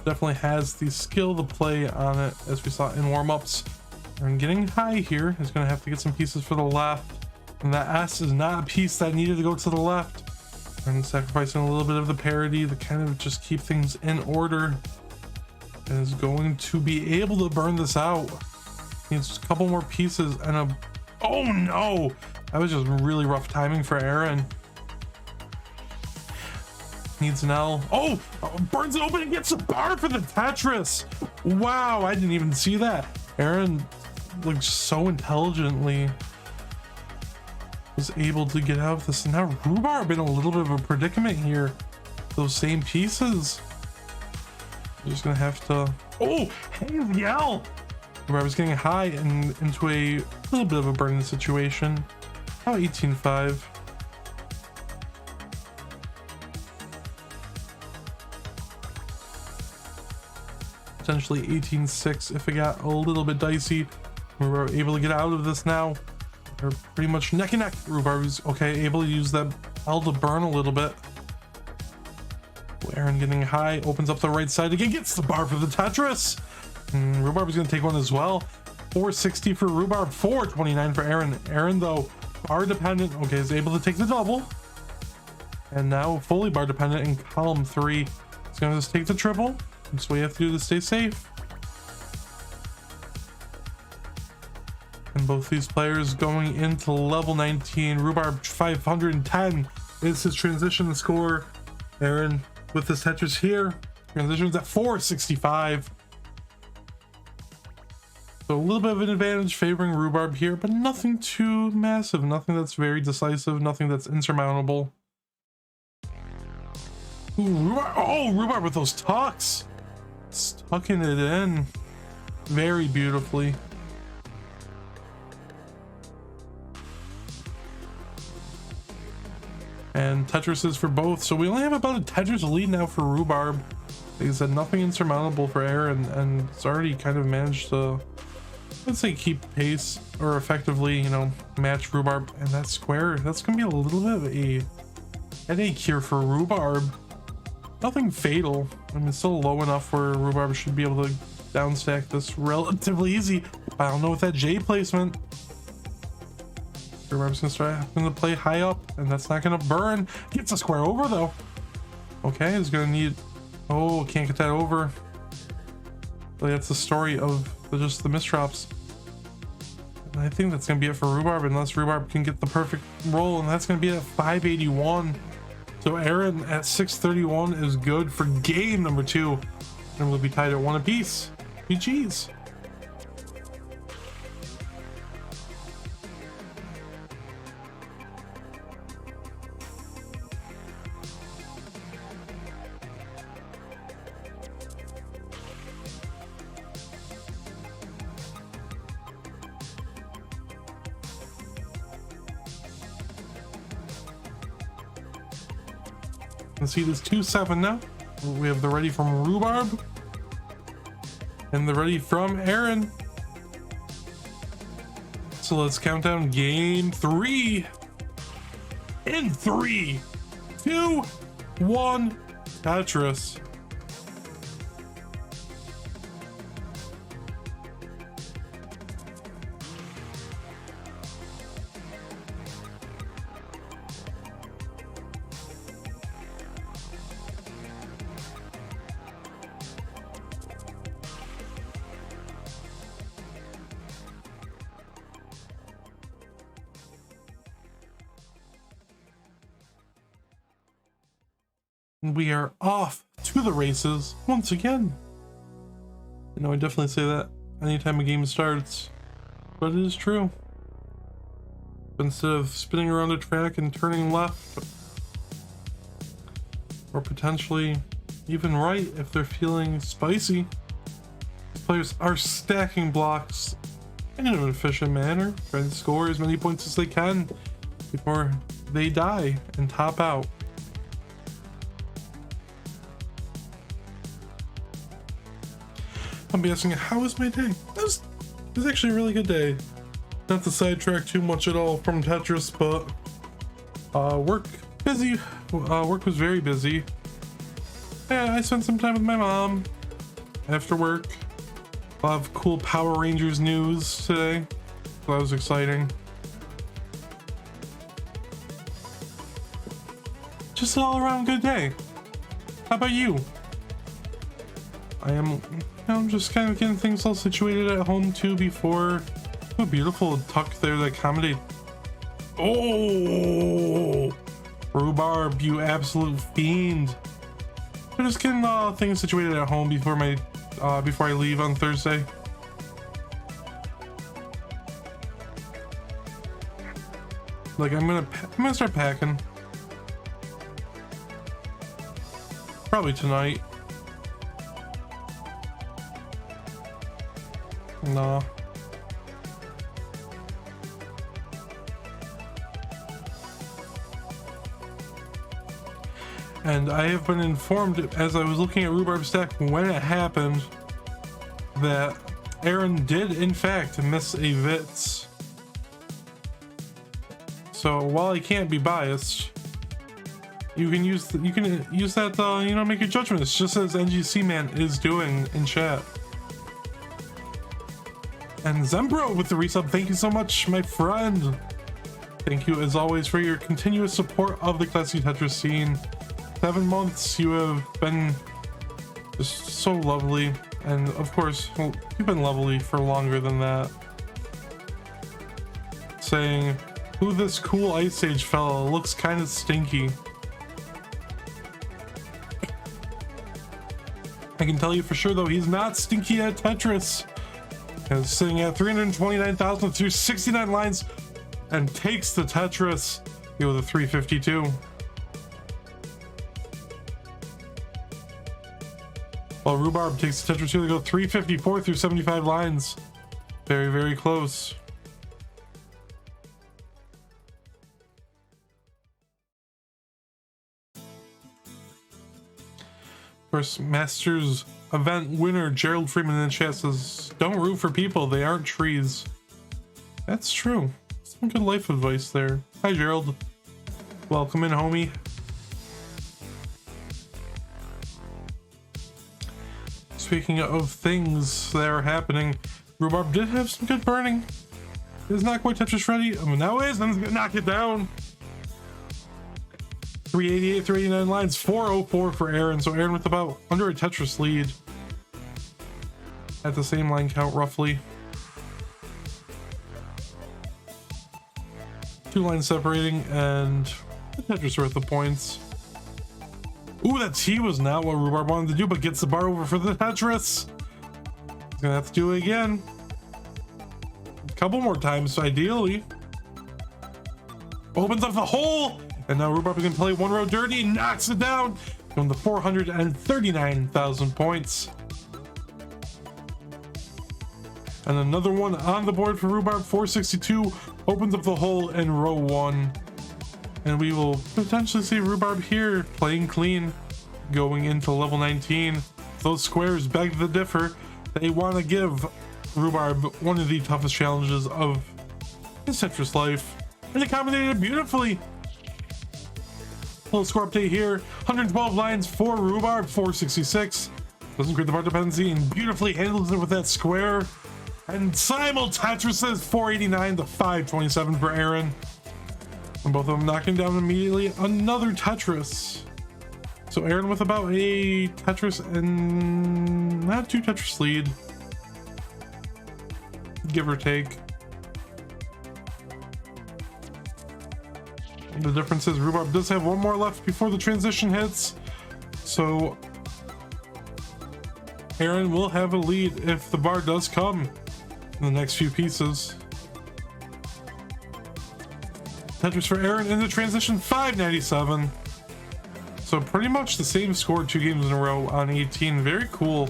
Definitely has the skill to play on it, as we saw in warm-ups. And getting high here is going to have to get some pieces for the left, and that S is not a piece that needed to go to the left. And sacrificing a little bit of the parity to kind of just keep things in order, and is going to be able to burn this out. Needs a couple more pieces and a... oh no! That was just really rough timing for Eren. Needs an L. Oh! Burns it open and gets a bar for the Tetris! Wow, I didn't even see that. Eren looked so intelligently was able to get out of this. And now Rhubarb in a little bit of a predicament here. Those same pieces. Just gonna have to... oh! Hey, the L! Rhubarb is getting high and into a little bit of a burning situation. About 18.5. Potentially 18.6 if it got a little bit dicey. We're able to get out of this now. They're pretty much neck and neck. Rhubarb is okay, able to use that L to burn a little bit. Eren getting high, opens up the right side again, gets the bar for the Tetris. And Rhubarb is going to take one as well. 460 for Rhubarb, 429 for Eren. Eren, though, bar dependent. Okay, is able to take the double. And now fully bar dependent in column 3. It's gonna just take the triple. That's what you have to do to stay safe. And both these players going into level 19. Rhubarb 510 is his transition score. Eren with his Tetris here. Transitions at 465. So a little bit of an advantage favoring Rhubarb here, but nothing too massive. Nothing that's very decisive. Nothing that's insurmountable. Ooh, Rhubarb. Oh, Rhubarb with those tucks. Tucking it in very beautifully. And Tetrises for both. So we only have about a Tetris lead now for Rhubarb. Like I said, nothing insurmountable for Eren, and it's already kind of managed to, let's say, keep pace or effectively, you know, match Rhubarb. And that square, that's gonna be a little bit of a headache here for Rhubarb. Nothing fatal. I mean, it's still low enough where Rhubarb should be able to downstack this relatively easy. But I don't know with that J placement. Rhubarb's gonna start having to play high up, and that's not gonna burn. Gets a square over though. Okay, he's gonna need. Oh, can't get that over. But that's the story of just the misdrops. And I think that's gonna be it for Rhubarb, unless Rhubarb can get the perfect roll, and that's gonna be at 581. So Eren at 631 is good for game number 2, and we'll be tied at 1 apiece. GG's. Let's see, this 2-7 now. We have the ready from Rhubarb and the ready from Eren. So let's count down game 3 in 3, 2, 1. Tetris. We are off to the races once again. You know, I definitely say that anytime a game starts, but it is true. But instead of spinning around the track and turning left, or potentially even right if they're feeling spicy, players are stacking blocks in an efficient manner, trying to score as many points as they can before they die and top out. I'll be asking, how was my day? It was actually a really good day. Not to sidetrack too much at all from Tetris, but work busy. Work was very busy. Yeah, I spent some time with my mom after work. A lot of cool Power Rangers news today, so that was exciting. Just an all-around good day. How about you? I'm just kind of getting things all situated at home too before. Oh, beautiful tuck there to accommodate. Oh, Rhubarb, you absolute fiend. I'm just getting things situated at home before before I leave on Thursday. Like I'm gonna start packing. Probably tonight. No. And I have been informed as I was looking at Rhubarb's deck when it happened that Eren did in fact miss a Vitz. So while I can't be biased, you can use that you know, make your judgments just as NGC Man is doing in chat. And Zembro with the resub, thank you so much, my friend. Thank you as always for your continuous support of the classic Tetris scene. 7 months you have been Just so lovely. And of course, well, you've been lovely for longer than that. Saying, who this cool Ice Age fella looks kind of stinky. I can tell you for sure though, he's not stinky at Tetris. He's sitting at 329,000 through 69 lines and takes the Tetris. He with a 352. While Rhubarb takes the Tetris here, they go 354 through 75 lines. Very, very close. First Masters event winner Gerald Freeman in the chat says, don't root for people, they aren't trees. That's true. Some good life advice there. Hi Gerald. Welcome in, homie. Speaking of things that are happening, Rhubarb did have some good burning. It's not quite Tetris ready. I mean, now it is, and it's gonna knock it down. 388 through 89 lines, 404 for Eren. So Eren with about under a Tetris lead at the same line count roughly. 2 lines separating, and the Tetris worth the points. Ooh, that T was not what Rhubarb wanted to do, but gets the bar over for the Tetris. He's gonna have to do it again. A couple more times, ideally. Opens up the hole, and now Rhubarb is gonna play one row dirty, knocks it down, going to 439,000 points. And another one on the board for Rhubarb, 462, opens up the hole in row 1. And we will potentially see Rhubarb here playing clean, going into level 19. Those squares beg to differ. They want to give Rhubarb one of the toughest challenges of his Tetris life. And accommodated beautifully. Little score update here. 112 lines for Rhubarb, 466. Doesn't create the bar dependency and beautifully handles it with that square. And simul Tetrises, 489 to 527 for Eren. And both of them knocking down immediately another Tetris. So Eren with about a Tetris and not 2 Tetris lead, give or take. The difference is Rhubarb does have one more left before the transition hits, so Eren will have a lead if the bar does come in the next few pieces. Tetris for Eren in the transition, 597. So pretty much the same score 2 games in a row on 18. Very cool.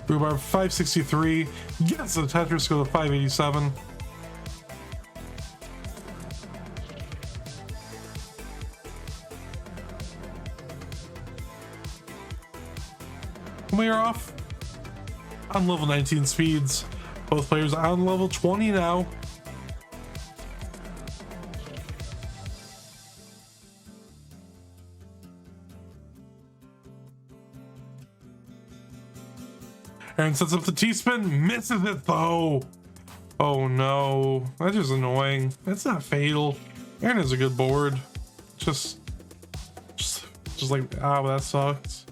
Rhubarb 563. Gets the Tetris, go to 587. We are off on level 19 speeds. Both players on level 20 now. Eren sets up the T-spin, misses it though. Oh no, that's just annoying. That's not fatal. Eren has a good board. Just like, that sucks.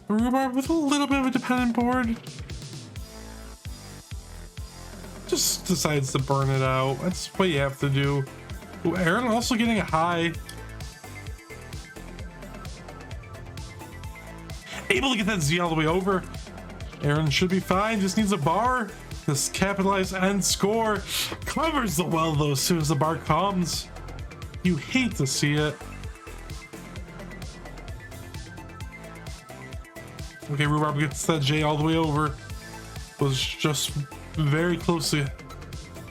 Rhubarb with a little bit of a dependent board. Just decides to burn it out. That's what you have to do. Ooh, Eren also getting a high. Able to get that Z all the way over. Eren should be fine, just needs a bar. This capitalize and score. Covers the well though as soon as the bar comes. You hate to see it. Okay, Rhubarb gets that J all the way over. Was just very close to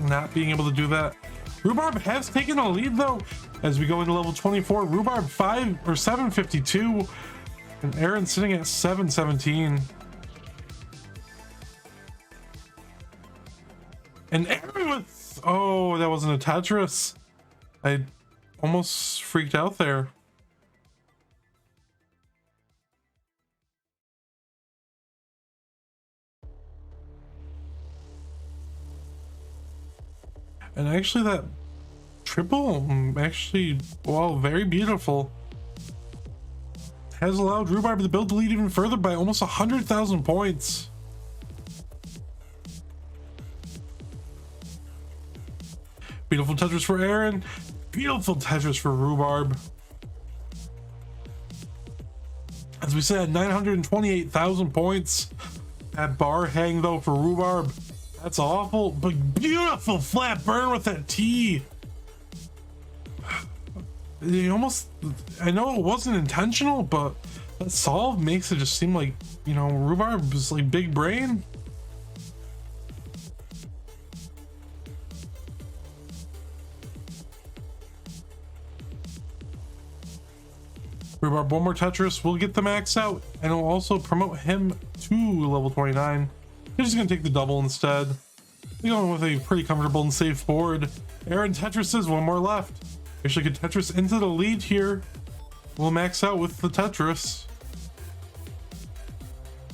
not being able to do that. Rhubarb has taken a lead though as we go into level 24. Rhubarb 752 and Eren sitting at 717. And Eren with, oh, that wasn't a Tetris. I almost freaked out there. And actually that triple. Actually, well, very beautiful. Has allowed Rhubarb to build the lead even further by almost 100,000 points. Beautiful Tetris for Eren. Beautiful Tetris for Rhubarb. As we said, 928,000 points. That bar hang though for Rhubarb. That's awful, but beautiful flat burn with that T. I know it wasn't intentional, but that solve makes it just seem like, you know, Rhubarb is like big brain. Rhubarb, one more Tetris, we'll get the max out, and it'll also promote him to level 29. He's just gonna take the double instead. We're going with a pretty comfortable and safe board. Eren Tetris, one more left. Actually get Tetris into the lead here. We'll max out with the Tetris.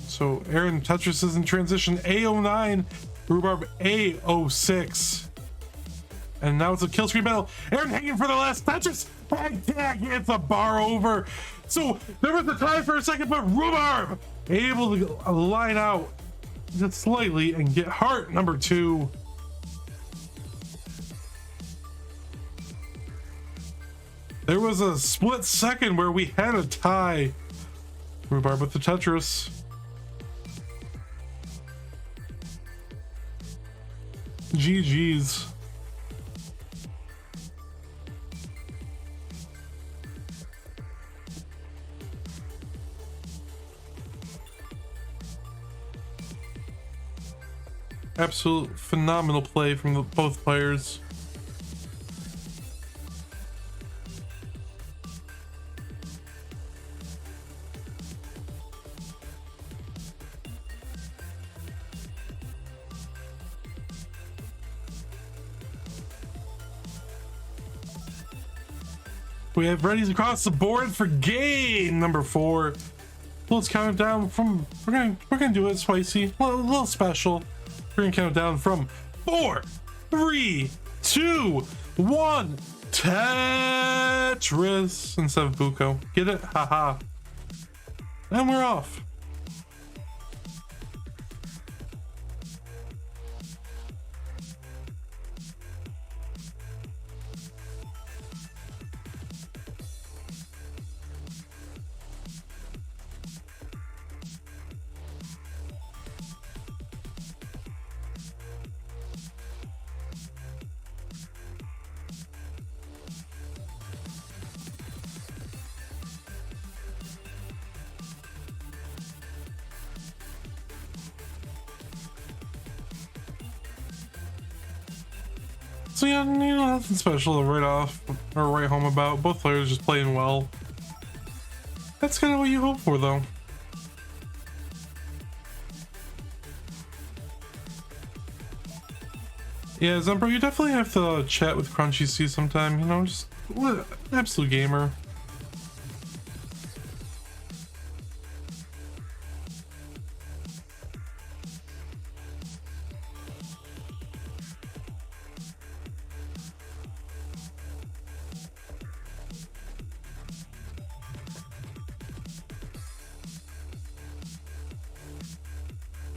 So Eren Tetris is in transition A09, Rhubarb A06. And now it's a kill screen battle. Eren hanging for the last Tetris. Bang tag, it's the bar over. So there was a tie for a second, but Rhubarb able to line out just slightly and get heart number 2. There was a split second where we had a tie. Rhubarb with the Tetris. GG's. Absolute phenomenal play from both players. We have readies across the board for game number 4. Let's count it down from, we're gonna do it spicy, a little special. We're gonna count it down from 4, 3, 2, 1. Tetris instead of Buko. Get it? Haha. And we're off. So yeah, you know, nothing special to write off or write home about. Both players just playing well. That's kind of what you hope for, though. Yeah, Zembro, you definitely have to chat with Crunchy C sometime. You know, just what an absolute gamer.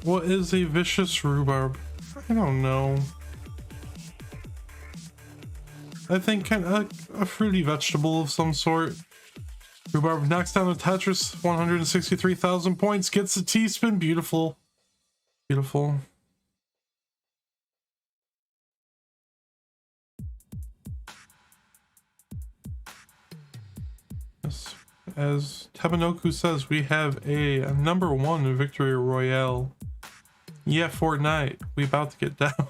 What is a vicious Rhubarb? I don't know. I think kind of a fruity vegetable of some sort. Rhubarb knocks down the Tetris, 163,000 points, gets the T-spin. Beautiful. Beautiful. Yes. As Tabanoku says, we have a number 1 victory royale. Yeah, Fortnite, we about to get down.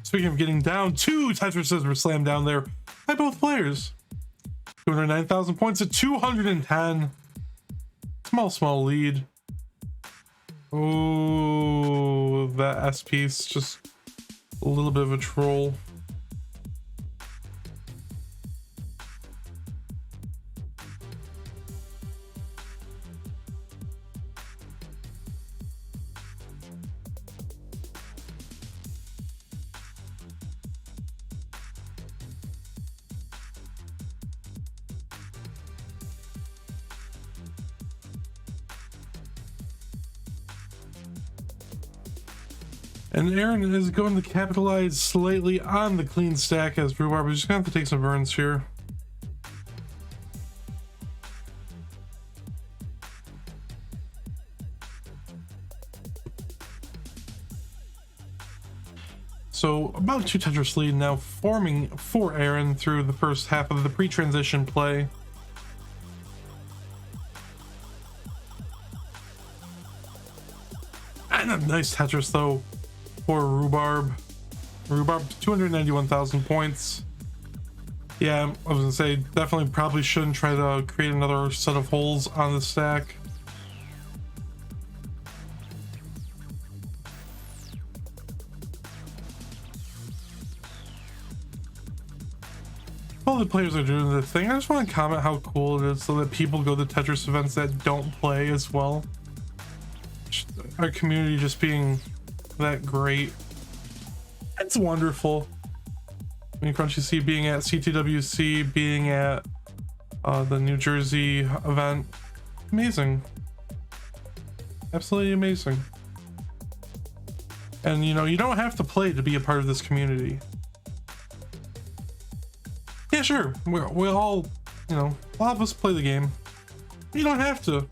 Speaking of getting down, 2 Tetrises were slammed down there by both players. 209,000 points to 210. Small lead. Oh, that S piece, just a little bit of a troll. And Eren is going to capitalize slightly on the clean stack as Rhubarb. We're just going to have to take some burns here. So about 2 Tetris lead now forming for Eren through the first half of the pre-transition play. And a nice Tetris though for Rhubarb. Rhubarb 291,000 points. Yeah, I was gonna say definitely probably shouldn't try to create another set of holes on the stack. All the players are doing the thing. I just want to comment how cool it is so that people go to Tetris events that don't play as well. Our community just being that great. It's wonderful. I mean, Crunchy C being at CTWC, being at the New Jersey event. Amazing. Absolutely amazing. And you know, you don't have to play to be a part of this community. Yeah, sure. We all, you know, a lot of us play the game. You don't have to.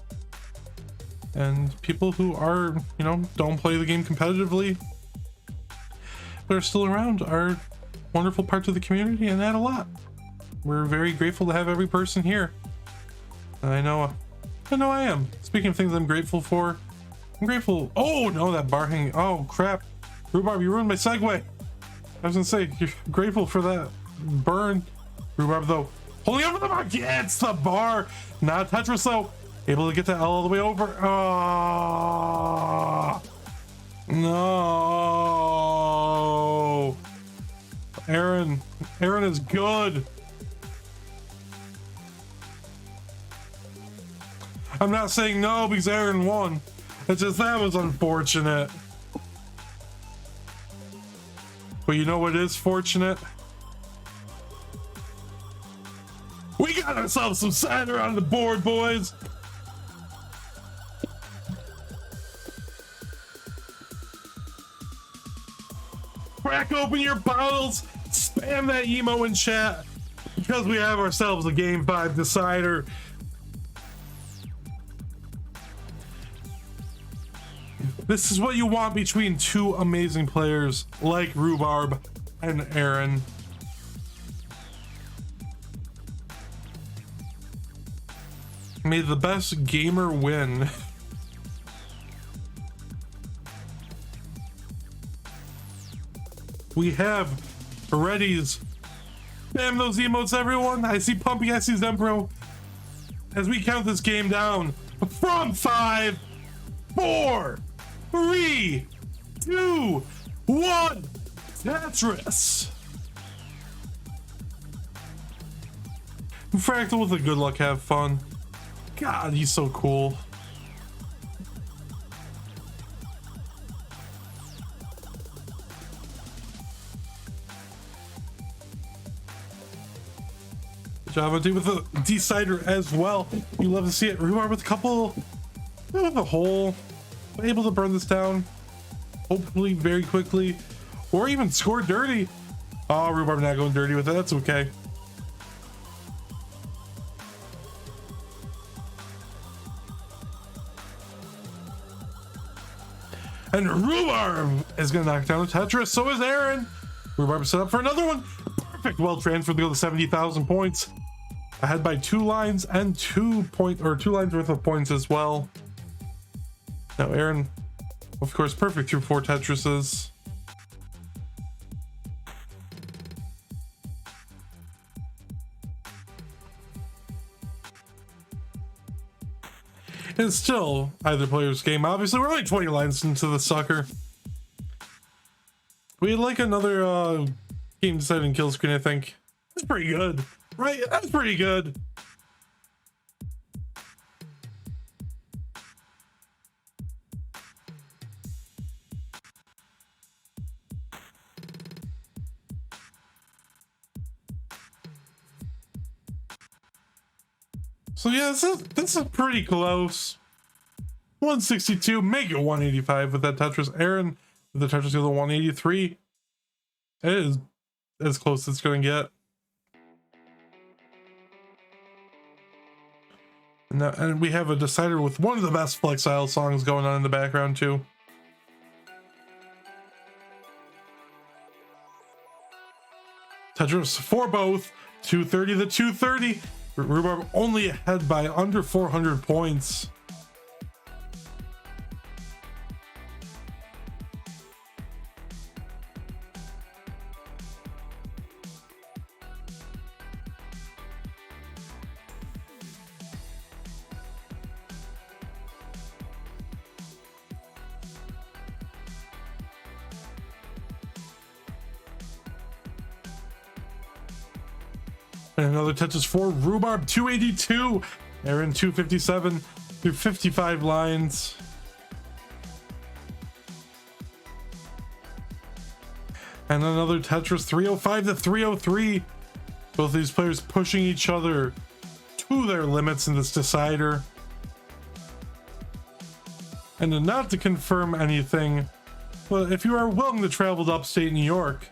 And people who are, you know, don't play the game competitively, but are still around, are wonderful parts of the community and add a lot. We're very grateful to have every person here. And I know I am. Speaking of things I'm grateful for, I'm grateful. Oh no, that bar hanging. Oh crap. Rhubarb, you ruined my segue. I was gonna say, you're grateful for that burn. Rhubarb though, holding over the bar, gets the bar. Not Tetris though, able to get the L all the way over. Oh no. Eren is good. I'm not saying no because Eren won. It's just that was unfortunate. But you know what is fortunate? We got ourselves some cider on the board, boys. Crack open your bottles, spam that emo in chat, because we have ourselves a Game 5 decider. This is what you want between two amazing players like Rhubarb and Eren. May the best gamer win. We have Readies. Spam those emotes, everyone. I see Pumpy, I see Zembro. As we count this game down from 5, 4, 3, 2, 1. Tetris. Fractal with a good luck, have fun. God, he's so cool. Java do with the decider as well. You love to see it. Rhubarb with a couple, with a hole, able to burn this down, hopefully very quickly, or even score dirty. Oh, Rhubarb not going dirty with it. That's okay. And Rhubarb is going to knock down the Tetris. So is Eren. Rhubarb set up for another one. Perfect. Well transferred to go to 70,000 points. Ahead by 2 lines and 2 lines worth of points as well. Now Eren, of course, perfect through 4 Tetrises. It's still either player's game. Obviously, we're only 20 lines into the sucker. We'd like another game deciding kill screen, I think. That's pretty good, right? That's pretty good. So yeah, this is pretty close. 162, make it 185 with that Tetris. Eren The Tetris to the 183. It is as close as it's going to get. And we have a decider with one of the best Flexile songs going on in the background too. Tetris for both, 230 to 230. Rhubarb only ahead by under 400 points. And another Tetris for Rhubarb, 282. Eren, 257 through 55 lines. And another Tetris, 305 to 303. Both these players pushing each other to their limits in this decider. And not to confirm anything, but if you are willing to travel to upstate New York,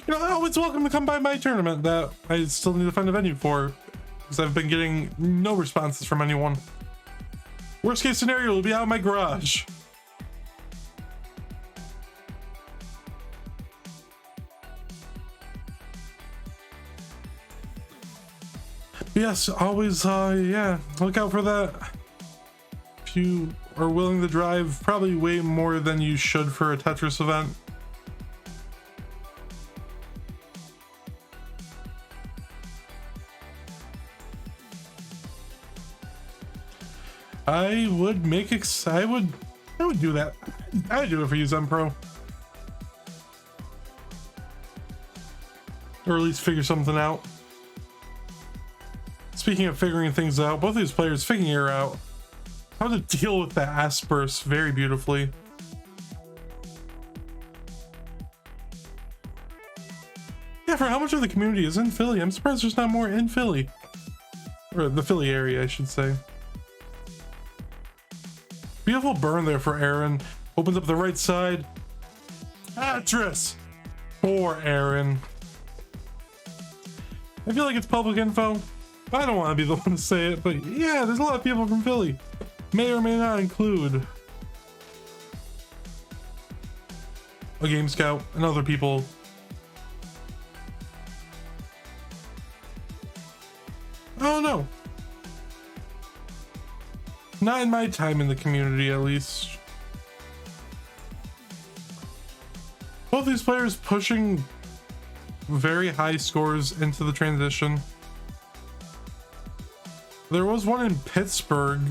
you know, always welcome to come by my tournament that I still need to find a venue for, because I've been getting no responses from anyone. Worst case scenario will be out in my garage. Yes, always, yeah, look out for that. If you are willing to drive probably way more than you should for a Tetris event. I would make I would do that. I would do it for you, Zenpro. Or at least figure something out. Speaking of figuring things out, both of these players figure out how to deal with the Asperse very beautifully. Yeah, for how much of the community is in Philly, I'm surprised there's not more in Philly. Or the Philly area, I should say. Beautiful burn there for Eren. Opens up the right side. Tetris for Eren. I feel like it's public info. I don't want to be the one to say it, but yeah, there's a lot of people from Philly. May or may not include a Game Scout and other people. Oh no. Not in my time in the community, at least. Both these players pushing very high scores into the transition. There was one in Pittsburgh.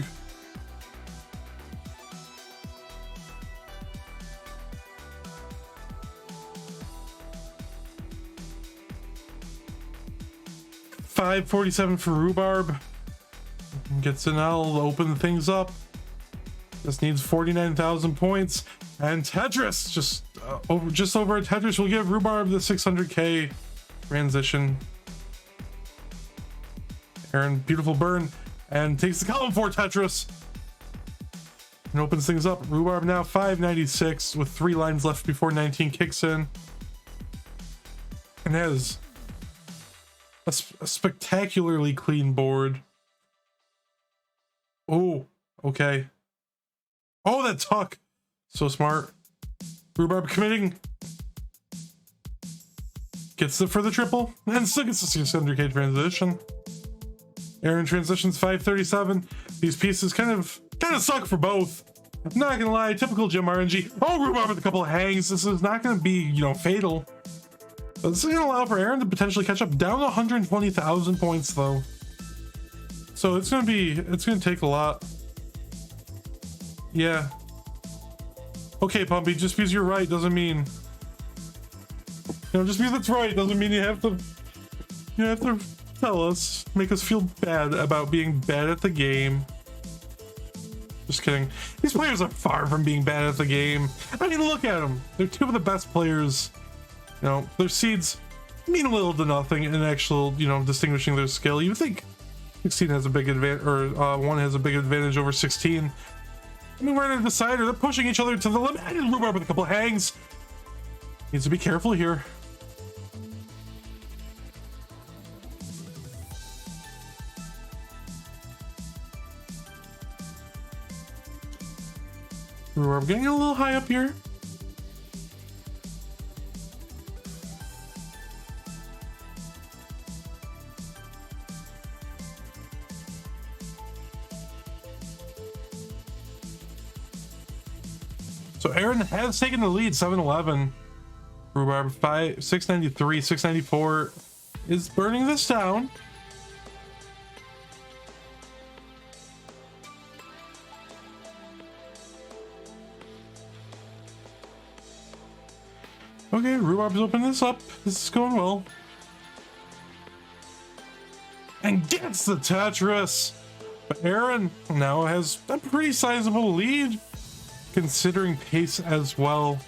.547 for Rhubarb. Gets an L, open things up. This needs 49,000 points. And Tetris, just over a Tetris will give Rhubarb the 600k transition. Eren, beautiful burn, and takes the column for Tetris. And opens things up. Rhubarb now 596 with 3 lines left before 19 kicks in. And has a spectacularly clean board. Oh, okay. Oh, that tuck. So smart. Rhubarb committing. Gets it for the triple. And still gets the 600k transition. Eren transitions 537. These pieces kind of suck for both. I'm not gonna lie, typical gym RNG. Oh, Rhubarb with a couple of hangs. This is not gonna be, fatal. But this is gonna allow for Eren to potentially catch up down to 120,000 points though. So it's gonna take a lot. Yeah. Okay, Pumpy, just because you're right doesn't mean, just because it's right doesn't mean you have to tell us, make us feel bad about being bad at the game. Just kidding. These players are far from being bad at the game. I mean, look at them. They're two of the best players. Their seeds mean little to nothing in actual, distinguishing their skill. You would think 16 has a big advantage, or 1 has a big advantage over 16. I mean, we're at a decider. They're pushing each other to the limit. And Rhubarb with a couple hangs. Needs to be careful here. Rhubarb getting a little high up here. So Eren has taken the lead, 7-11. Rhubarb 693, 694 is burning this down. Okay, Rhubarb's opening this up. This is going well. And gets the Tetris. But Eren now has a pretty sizable lead, considering pace as well.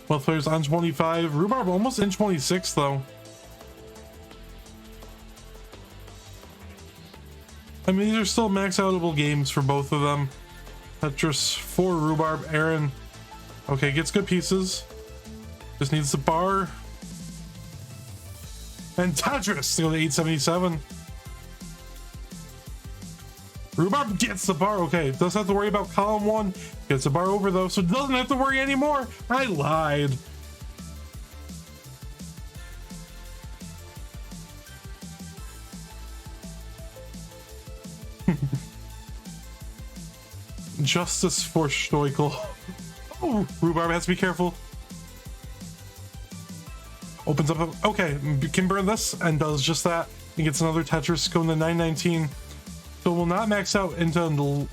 Both players on 25. Rhubarb almost in 26 though. I mean, these are still max outable games for both of them. Tetris for Rhubarb. Eren, okay, gets good pieces. Just needs the bar. And Tetris to go to 877. Rhubarb gets the bar. Okay, doesn't have to worry about column 1. Gets the bar over though, so doesn't have to worry anymore. I lied. Justice for Stoichel. Oh, Rhubarb has to be careful. Opens up. Okay, can burn this and does just that. He gets another Tetris going to 919. So will not max out into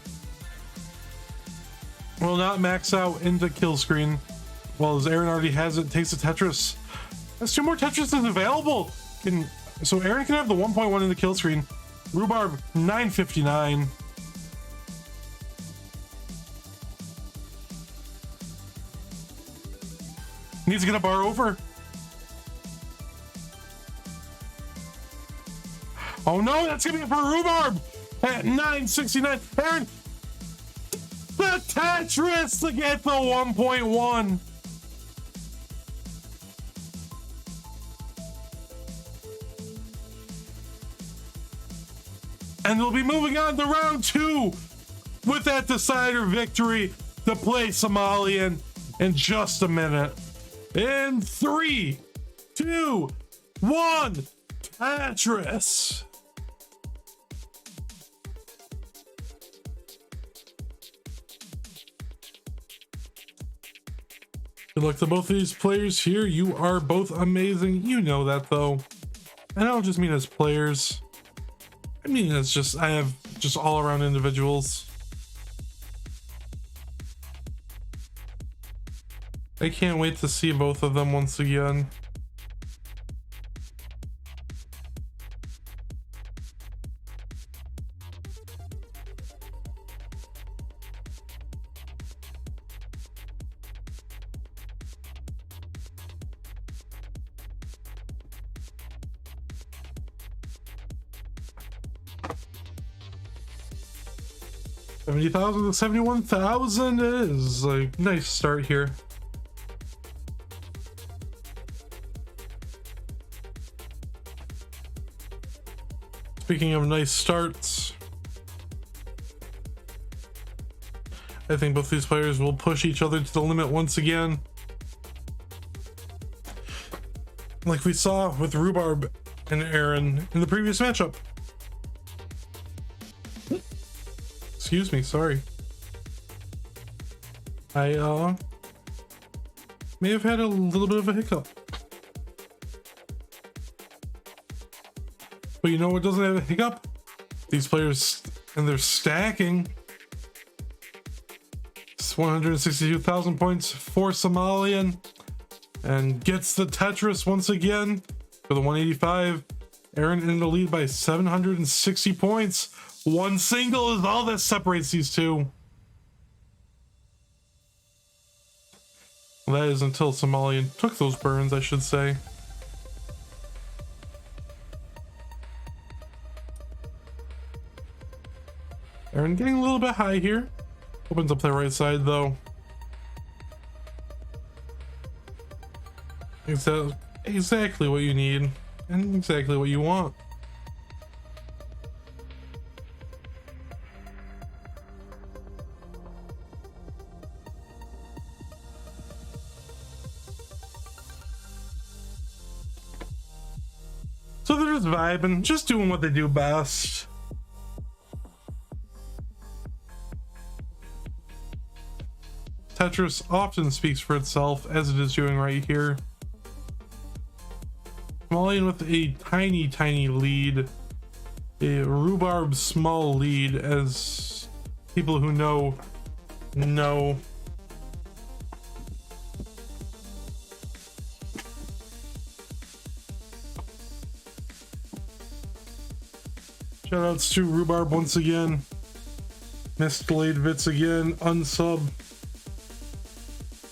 kill screen. Well, as Eren already has it, takes a Tetris. That's 2 more Tetrises available. So Eren can have the 1.1 in the kill screen. Rhubarb 959. Needs to get a bar over. Oh no, that's gonna be for Rhubarb at 969. Eren, the Tetris to get the 1.1. And they'll be moving on to round 2 with that decider victory to play Somalian in just a minute. In 3, 2, 1, Tetris. Good luck to both of these players here. You are both amazing. You know that though. And I don't just mean as players. I mean as I have just all around individuals. I can't wait to see both of them once again. $70,000 to 71,000 is a nice start here. Speaking of nice starts, I think both these players will push each other to the limit once again. Like we saw with Rhubarb and Eren in the previous matchup. Excuse me, sorry. I may have had a little bit of a hiccup. But you know what doesn't have a hiccup? These players and they're stacking. It's 162,000 points for Somalian. And gets the Tetris once again for the 185. Eren in the lead by 760 points. One single is all that separates these two. Well, that is until Somalian took those burns, I should say. Eren getting a little bit high here. Opens up the right side though. Exactly what you need and exactly what you want. So they're just vibing, just doing what they do best. Tetris often speaks for itself, as it is doing right here. Somalian with a tiny lead. A Rhubarb small lead, as people who know. Shoutouts to Rhubarb once again. Missed delayed Vits again. Unsub.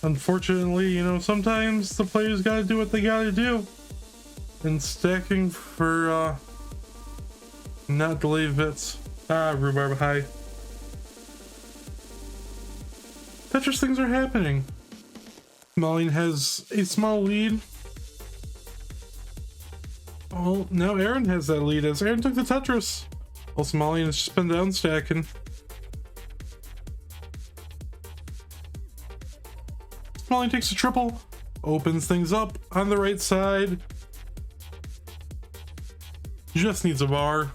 Unfortunately, you know, sometimes the players gotta do what they gotta do. And stacking for not delayed Vits. Rhubarb, hi. Tetris things are happening. Somalian has a small lead. Well, now Eren has that lead as Eren took the Tetris. While Somalian has just been down stacking. Somalian takes a triple, opens things up on the right side. Just needs a bar.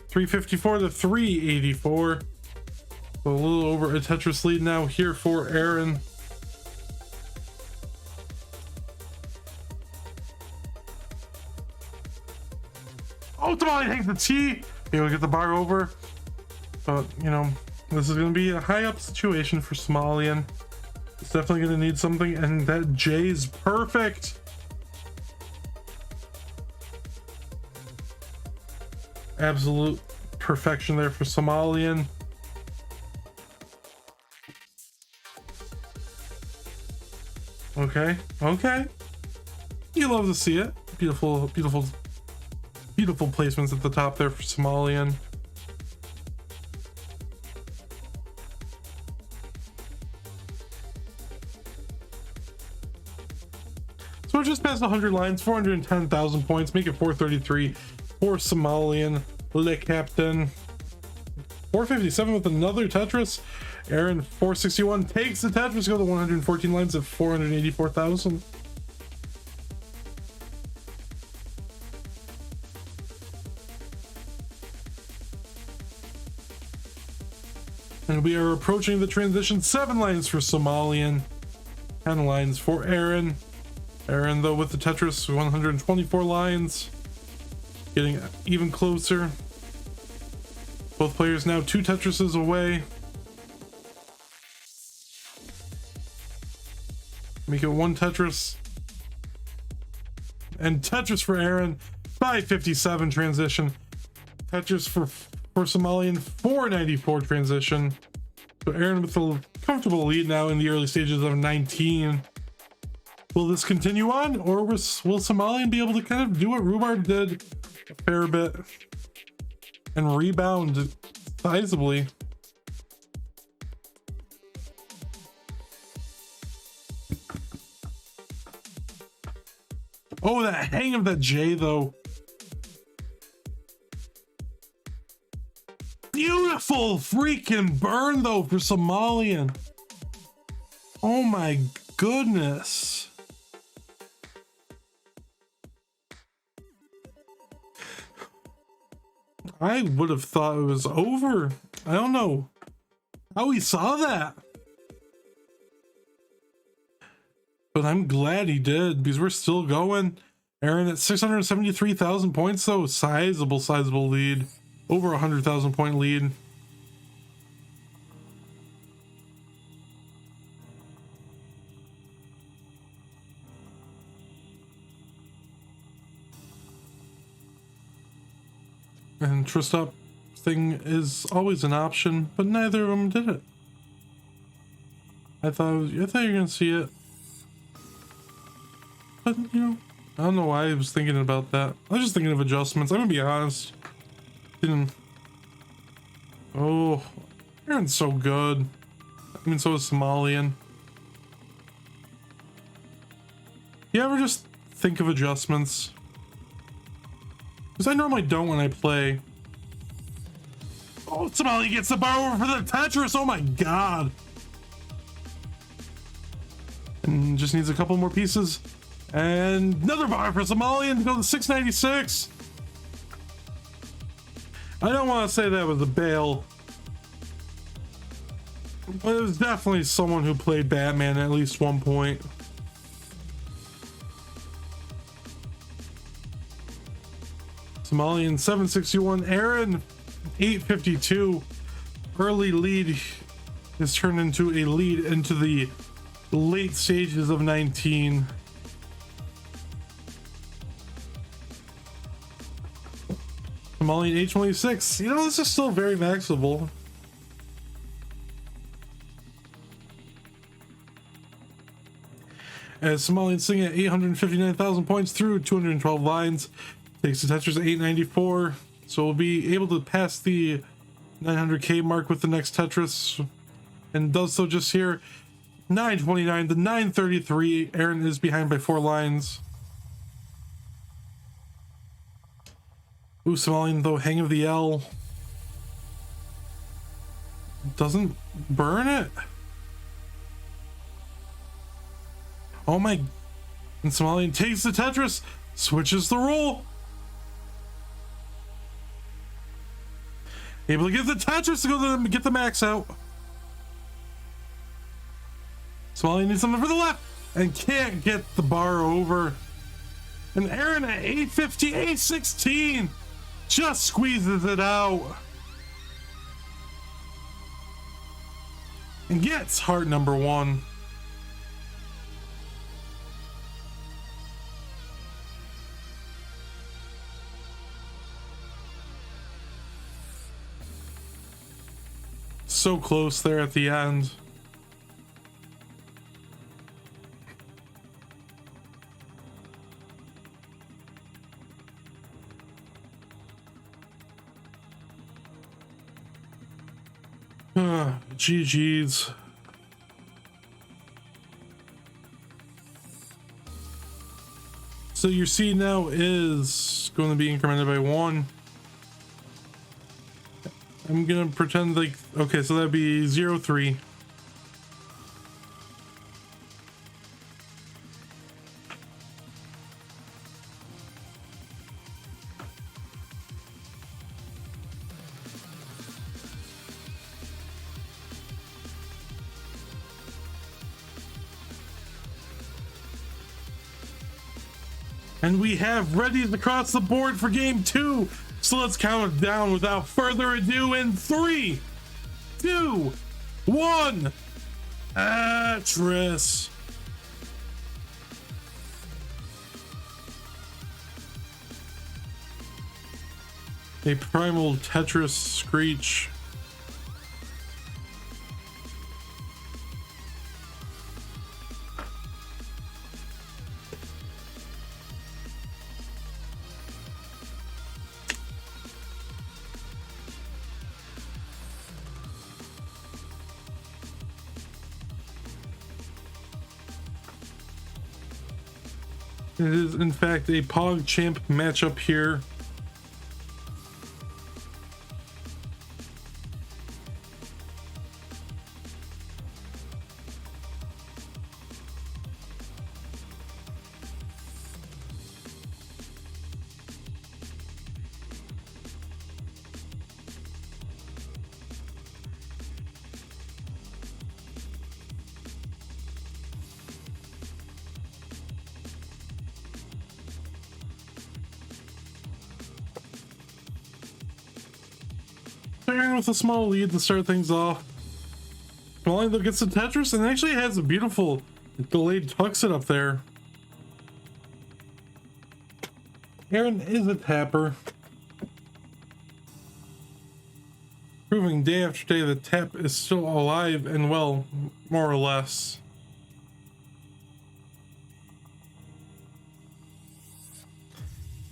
354 to 384. So a little over a Tetris lead now here for Eren. Oh, Somalian takes the T. Able to get the bar over. But, you know, this is going to be a high up situation for Somalian. It's definitely going to need something, and that J's perfect. Absolute perfection there for Somalian. Okay. You love to see it. Beautiful placements at the top there for Somalian. So we're just past 100 lines, 410,000 points, make it 433 for Somalian. Le Captain. 457 with another Tetris. Eren 461 takes the Tetris, go to 114 lines at 484,000. And we are approaching the transition. 7 lines for Somalian, 10 lines for Eren. Eren, though, with the Tetris, 124 lines. Getting even closer. Both players now 2 Tetrises away. Make it 1 Tetris. And Tetris for Eren. 557 transition. Tetris for Somalian, 494 transition. So Eren with a comfortable lead now in the early stages of 19. Will this continue on, or will Somalian be able to kind of do what Rhubarb did a fair bit and rebound sizably? Oh, that hang of that J though. Beautiful freaking burn though for Somalian. Oh my goodness. I would have thought it was over. I don't know how he saw that. But I'm glad he did, because we're still going. Eren at 673,000 points though. Sizable lead. Over 100,000 point lead. And trust up thing is always an option, but neither of them did it. I thought you were gonna see it, but you know, I don't know why I was thinking about that. I was just thinking of adjustments. I'm gonna be honest. Oh, Eren's so good. I mean, so is Somalian. You ever just think of adjustments? Because I normally don't when I play. Oh, Somali gets the bar over for the Tetris. Oh my god. And just needs a couple more pieces. And another bar for Somalian to go to 696. I don't want to say that was a bail. But it was definitely someone who played Batman at least one point. Somalian 761, Eren 852. Early lead is turned into a lead into the late stages of 19. Somalian 826. You know, this is still very maxable. As Somalian sitting at 859,000 points through 212 lines. Takes the Tetris at 894, so we'll be able to pass the 900k mark with the next Tetris, and does so just here. 929 to 933. Eren is behind by 4 lines. Ooh, Somalian though, hang of the L. Doesn't burn it. Oh my. And Somalian takes the Tetris, switches the roll. Able to get the Tetris to go to get the max out. Somalian needs something for the left and can't get the bar over. And Eren at 850, 816 just squeezes it out. And gets heart number 1. So close there at the end. GG's. So your seed now is going to be incremented by 1. I'm gonna pretend like, okay, so that'd be 0, 3. And we have readies across the board for game 2. So let's count it down without further ado in 3, 2, 1. Tetris. A primal Tetris screech. It is in fact a Pog Champ matchup here. Eren with a small lead to start things off. Somalian gets the Tetris and actually has a beautiful delayed tucks it up there. Eren is a tapper, proving day after day that tap is still alive and well, more or less.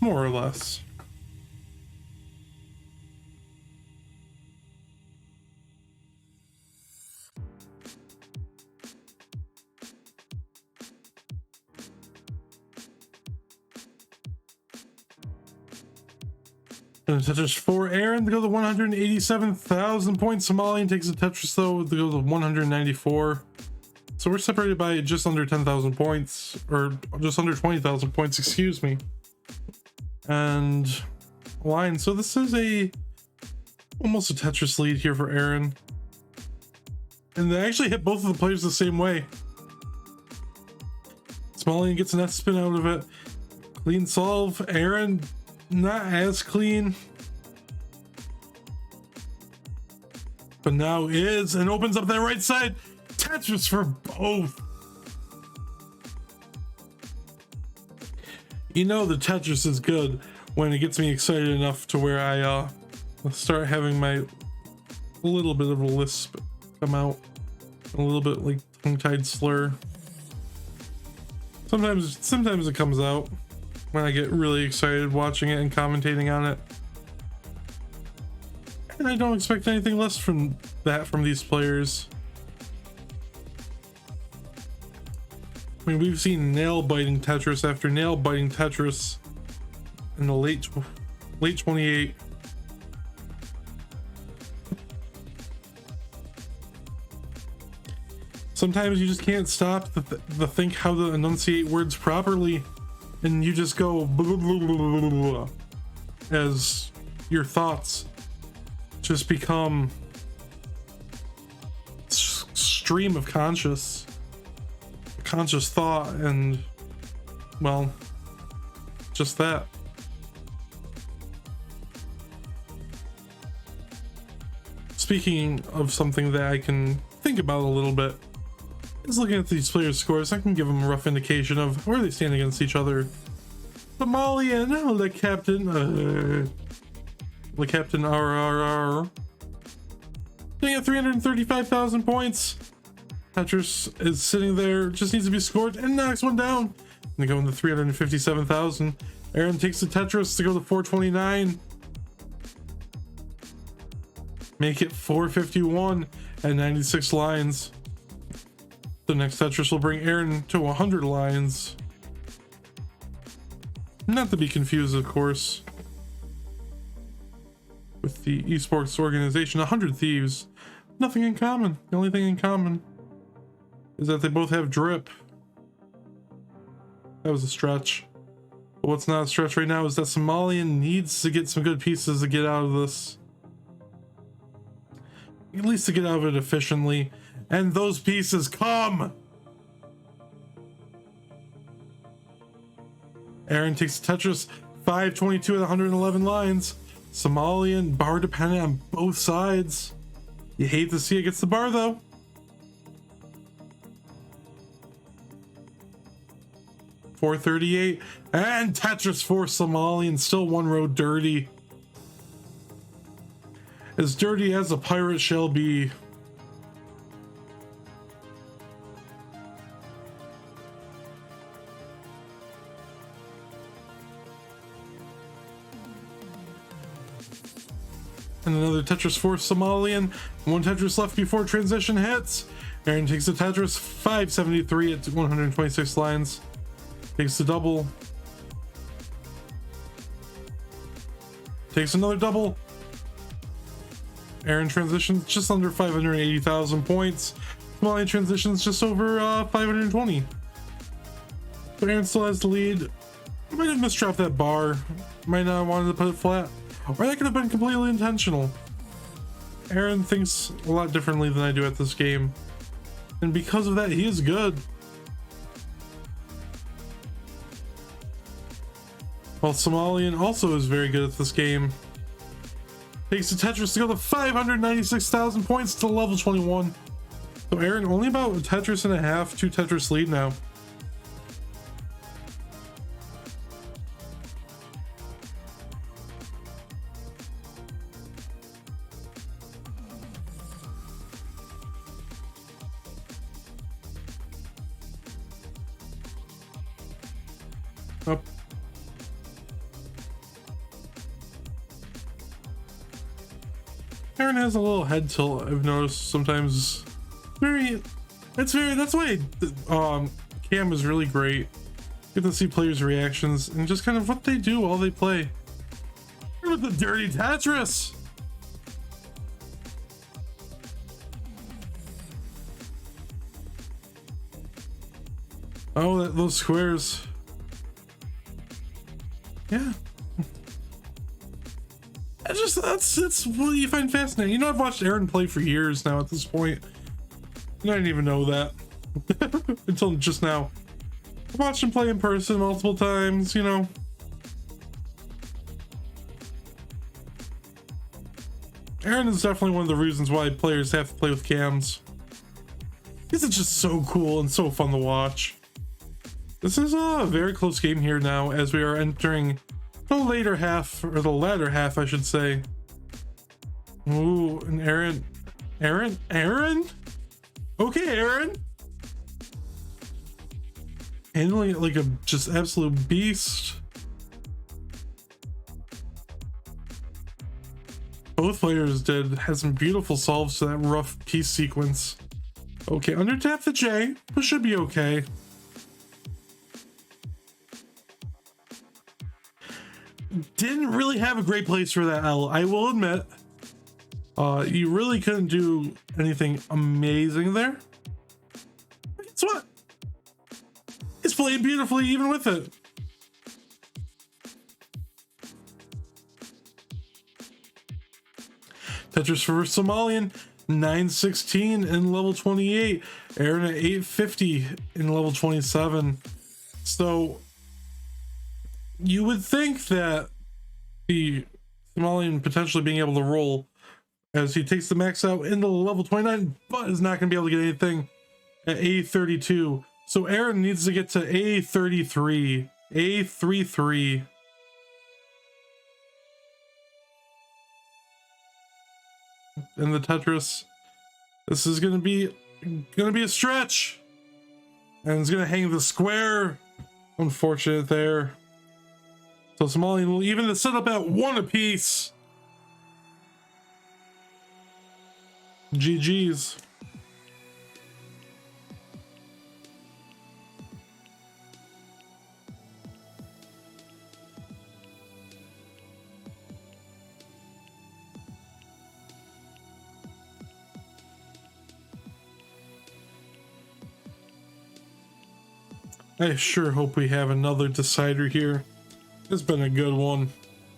More or less. And a Tetris for Eren to go to 187,000 points. Somalian takes a Tetris though to go to 194. So we're separated by just under 10,000 points, or just under 20,000 points, excuse me. And line. So this is almost a Tetris lead here for Eren. And they actually hit both of the players the same way. Somalian gets an F spin out of it. Clean solve. Eren not as clean, but now is, and opens up that right side. Tetris for both. You know the Tetris is good when it gets me excited enough to where I start having my little bit of a lisp come out, a little bit like tongue-tied slur. Sometimes it comes out when I get really excited watching it and commentating on it. And I don't expect anything less from these players. I mean, we've seen nail-biting Tetris after nail-biting Tetris in the late 28. Sometimes you just can't stop the think how to enunciate words properly, and you just go blah, blah, blah, blah, blah, blah, as your thoughts just become stream of conscious thought, and well, just that. Speaking of something that I can think about a little bit, is looking at these players' scores. I can give them a rough indication of where they stand against each other. Somalian, the captain RRR, sitting at 335,000 points. Tetris is sitting there, just needs to be scored, and knocks one down. They go into 357,000. Eren takes the Tetris to go to 429. Make it 451 and 96 lines. The next Tetris will bring Eren to 100 lines. Not to be confused, of course, with the esports organization 100 Thieves. Nothing in common. The only thing in common is that they both have drip. That was a stretch. But what's not a stretch right now is that Somalian needs to get some good pieces to get out of this. At least to get out of it efficiently. And those pieces come! Eren takes Tetris, 522 at 111 lines. Somalian, bar dependent on both sides. You hate to see it gets the bar though. $438 and Tetris for Somalian, still one row dirty. As dirty as a pirate shall be. And another Tetris for Somalian. One Tetris left before transition hits. Eren takes the Tetris, 573 at 126 lines. Takes the double. Takes another double. Eren transitions just under 580,000 points. Somalian transitions just over 520. But Eren still has the lead. Might have misdropped that bar. Might not have wanted to put it flat. Or that could have been completely intentional. Eren thinks a lot differently than I do at this game. And because of that, he is good. While Somalian also is very good at this game. Takes the Tetris to go to 596,000 points to level 21. So Eren only about a Tetris and a half, 2 Tetris lead now. Up. Eren has a little head tilt, I've noticed sometimes. That's why cam is really great. Get to see players' reactions and just kind of what they do while they play. It with the dirty Tetris. Oh, those squares. Yeah. That's what you find fascinating. You know, I've watched Eren play for years now at this point. And I didn't even know that until just now. I watched him play in person multiple times, you know. Eren is definitely one of the reasons why players have to play with cams. Because it's just so cool and so fun to watch. This is a very close game here now as we are entering the later half, or the latter half, I should say. Ooh, and Eren? Okay, Eren. Handling it like a just absolute beast. Both players had some beautiful solves to that rough piece sequence. Okay, under tap the J, but should be okay. Didn't really have a great place for that L, I will admit. You really couldn't do anything amazing there. But guess what? It's playing beautifully even with it. Tetris for Somalian, 916 in level 28. Eren at 850 in level 27. So you would think that the Somalian potentially being able to roll as he takes the max out into level 29, but is not going to be able to get anything at A32. So Eren needs to get to A33, A33. In the Tetris, this is gonna be a stretch, and it's gonna hang the square. Unfortunate there. So Somalian will even the setup at 1 apiece. GG's. I sure hope we have another decider here. It's been a good one.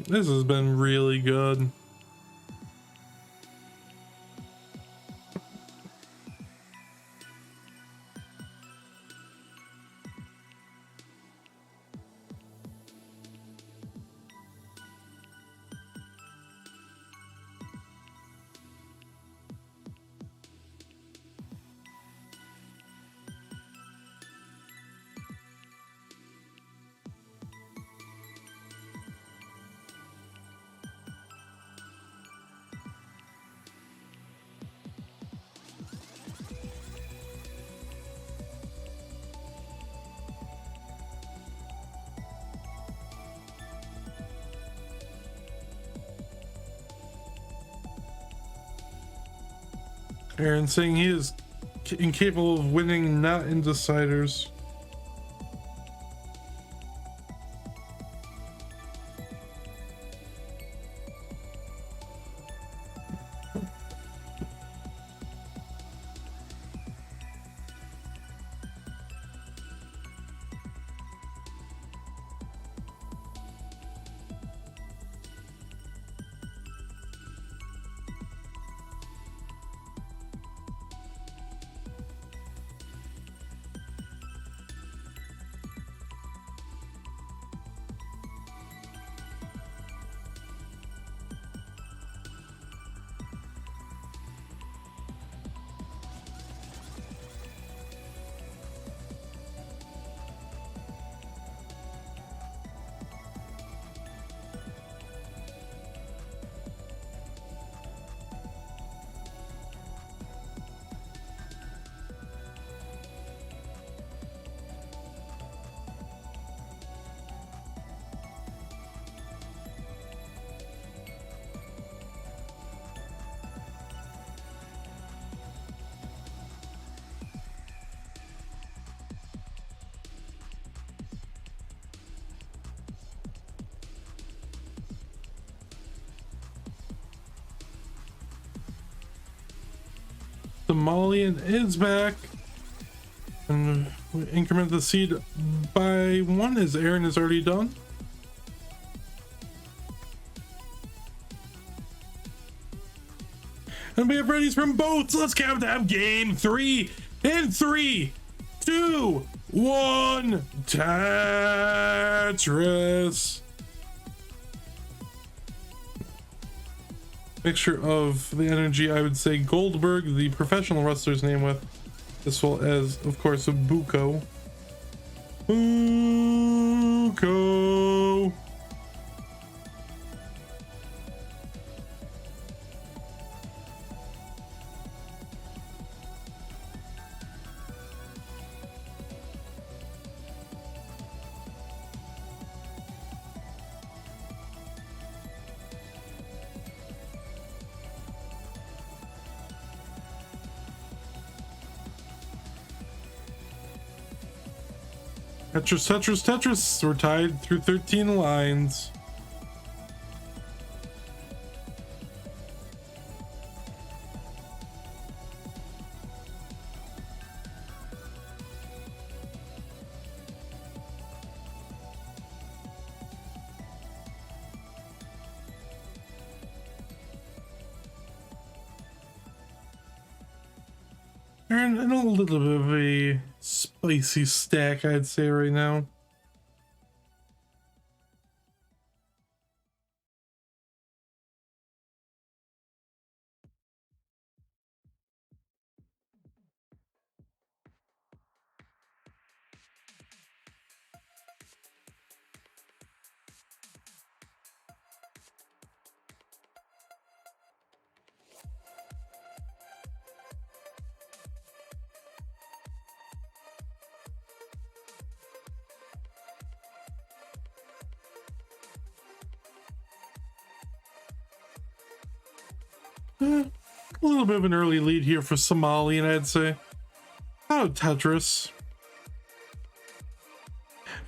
This has been really good. Eren saying he is incapable of winning, not in deciders. Somalian is back. And we increment the seed by 1 as Eren is already done. And we have readies from boats. Let's count down game 3 in 3, 2, 1. Tetris. Mixture of the energy, I would say Goldberg, the professional wrestler's name, with, as well as, of course, Buko. Buko. Tetris, Tetris, Tetris. We're tied through 13 lines. And a little bit of a spicy stack, I'd say, right now. A little bit of an early lead here for Somalian, I'd say. Oh, Tetris.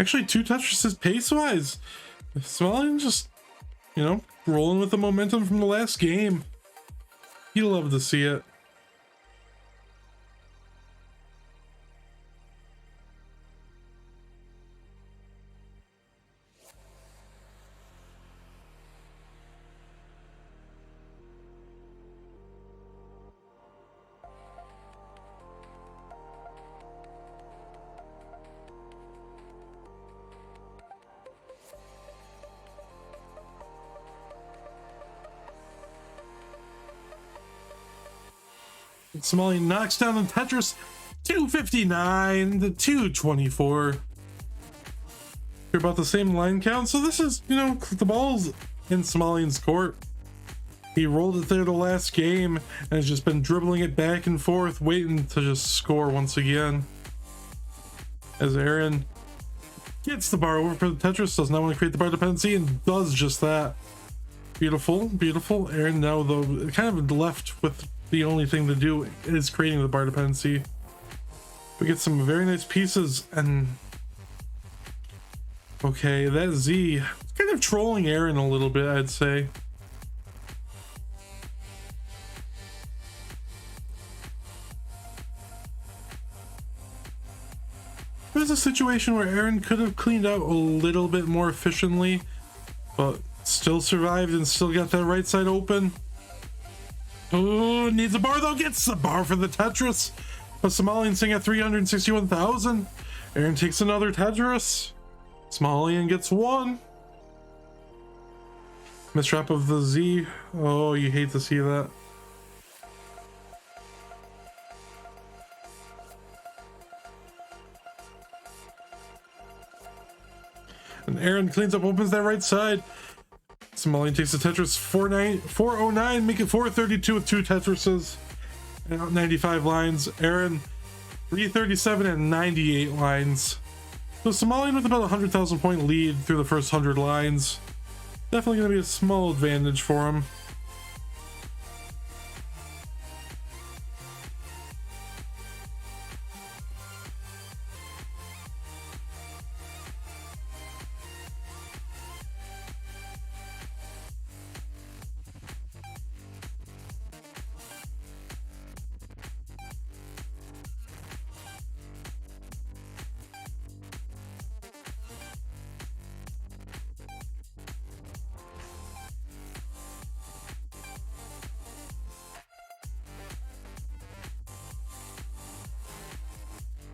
Actually, 2 Tetrises pace-wise. Somalian just, you know, rolling with the momentum from the last game. You love to see it. Somalian knocks down the Tetris. 259 to 224. You're about the same line count, so this is, you know, the ball's in Somalian's court. He rolled it there the last game and has just been dribbling it back and forth, waiting to just score once again. As Eren gets the bar over for the Tetris, does not want to create the bar dependency, and does just that. Beautiful, beautiful. Eren now, though, kind of left with the only thing to do is creating the bar dependency. We get some very nice pieces, and okay, that Z kind of trolling Eren a little bit, I'd say. There's a situation where Eren could have cleaned out a little bit more efficiently, but still survived and still got that right side open. Oh, needs a bar though, gets the bar for the Tetris. But Somalian sitting at 361,000. Eren takes another Tetris. Somalian gets 1. Mistrap of the Z. Oh, you hate to see that. And Eren cleans up, opens that right side. Somalian takes the Tetris 409, make it 432 with 2 Tetrises and 95 lines. Eren 337 and 98 lines. So Somalian with about 100,000 point lead through the first 100 lines. Definitely going to be a small advantage for him.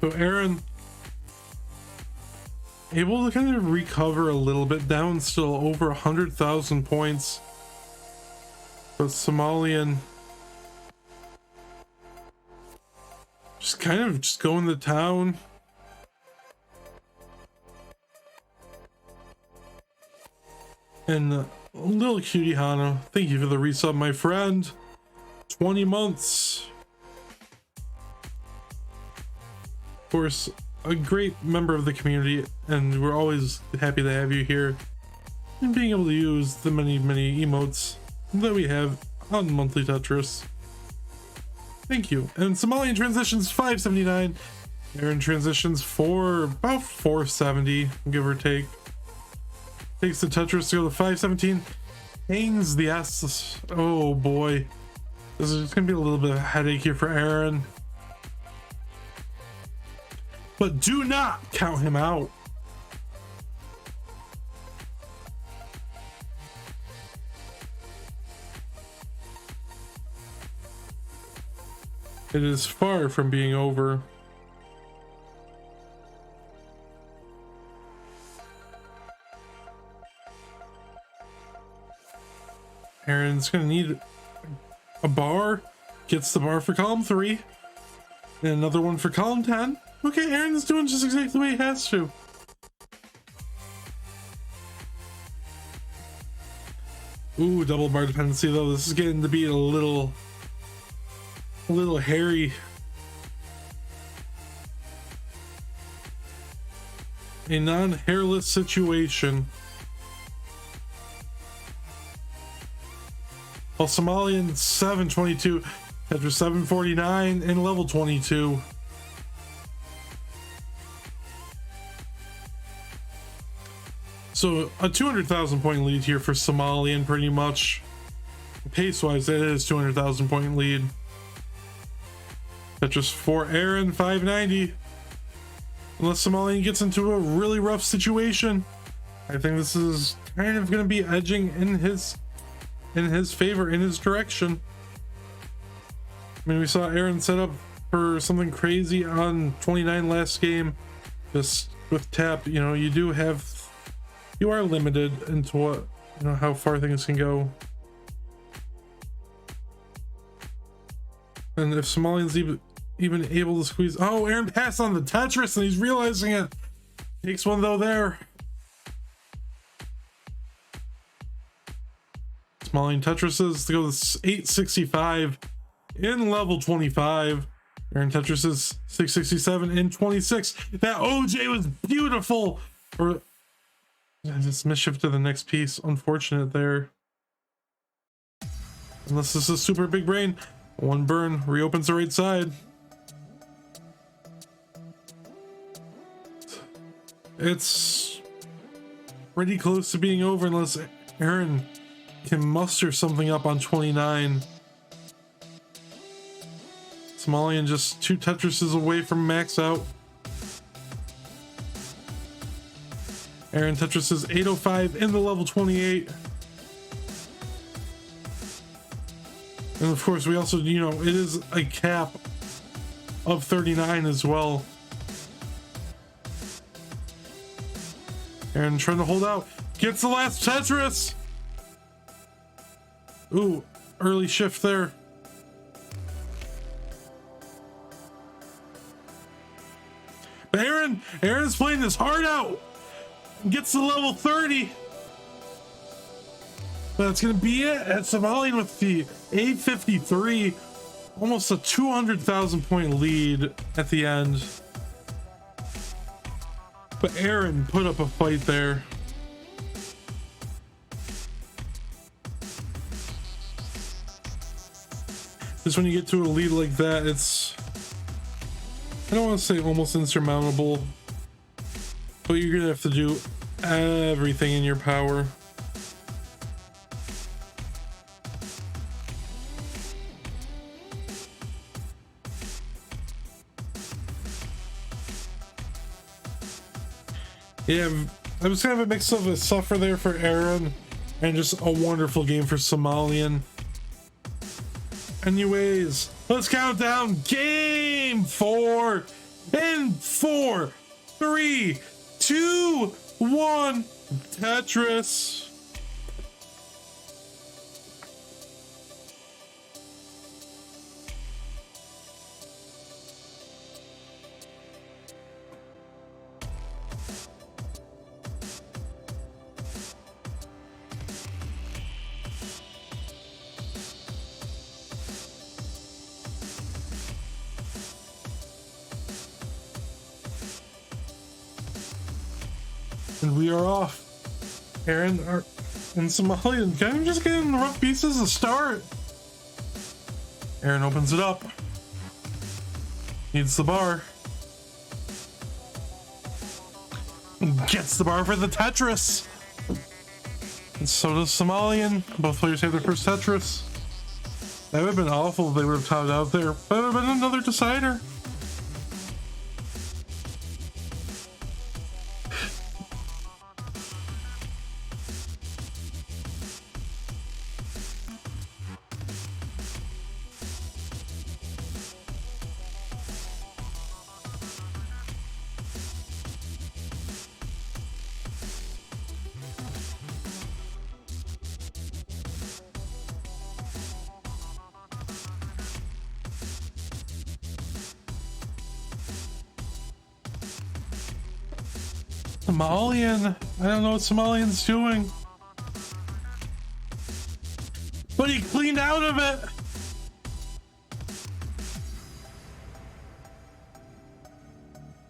So Eren able to kind of recover a little bit, down still over 100,000 points. But Somalian just kind of just going to town. And little cutie Hana, thank you for the resub, my friend. 20 months. Of course, a great member of the community, and we're always happy to have you here and being able to use the many emotes that we have on monthly Tetris. Thank you. And Somalian transitions 579. Eren transitions for about 470, give or take. Takes the Tetris to go to 517. Hangs the S. Oh boy. This is gonna be a little bit of a headache here for Eren. But do not count him out. It is far from being over. Eren's gonna need a bar. Gets the bar for column 3. And another one for column 10. Okay, Eren's doing just exactly the way he has to. Ooh, double bar dependency though. This is getting to be a little hairy. A non-hairless situation. While Somalian 722, Tetris 749, and level 22. So a 200,000 point lead here for Somalian, pretty much. Pace-wise, that is 200,000 point lead. Tetris for Eren 590. Unless Somalian gets into a really rough situation, I think this is kind of going to be edging in his favor, in his direction. I mean, we saw Eren set up for something crazy on 29 last game. Just with tap, you know, you are limited into what, you know, how far things can go. And if Somalian's even able to squeeze, oh, Eren passed on the Tetris and he's realizing it. Takes one though there. Somalian Tetrises to go to 865 in level 25. Eren Tetris's 667 in 26. That OJ was beautiful. Or just misshift to the next piece. Unfortunate there. Unless this is super big brain. One burn reopens the right side. It's pretty close to being over unless Eren can muster something up on 29. Somalian just 2 Tetrises away from max out. Eren Tetris is 805 in the level 28. And of course, we also, you know, it is a cap of 39 as well. Eren trying to hold out. Gets the last Tetris! Ooh, early shift there. But Eren's playing his heart out. Gets to level 30. But that's gonna be it at Somalian with the 853. Almost a 200,000 point lead at the end. But Eren put up a fight there. Just when you get to a lead like that, it's, I don't want to say almost insurmountable, but you're gonna have to do everything in your power. Yeah, it was kind of a mix of a suffer there for Eren and just a wonderful game for Somalian. Anyways, let's count down game 4 In 4, 3, 2, 1. Tetris. And we are off. Eren and Somalian kind of just getting the rough pieces to start. Eren opens it up. Needs the bar. Gets the bar for the Tetris. And so does Somalian. Both players have their first Tetris. That would have been awful if they would have tied out there. But it would have been another decider. Somalian, I don't know what Somalian's doing, but he cleaned out of it.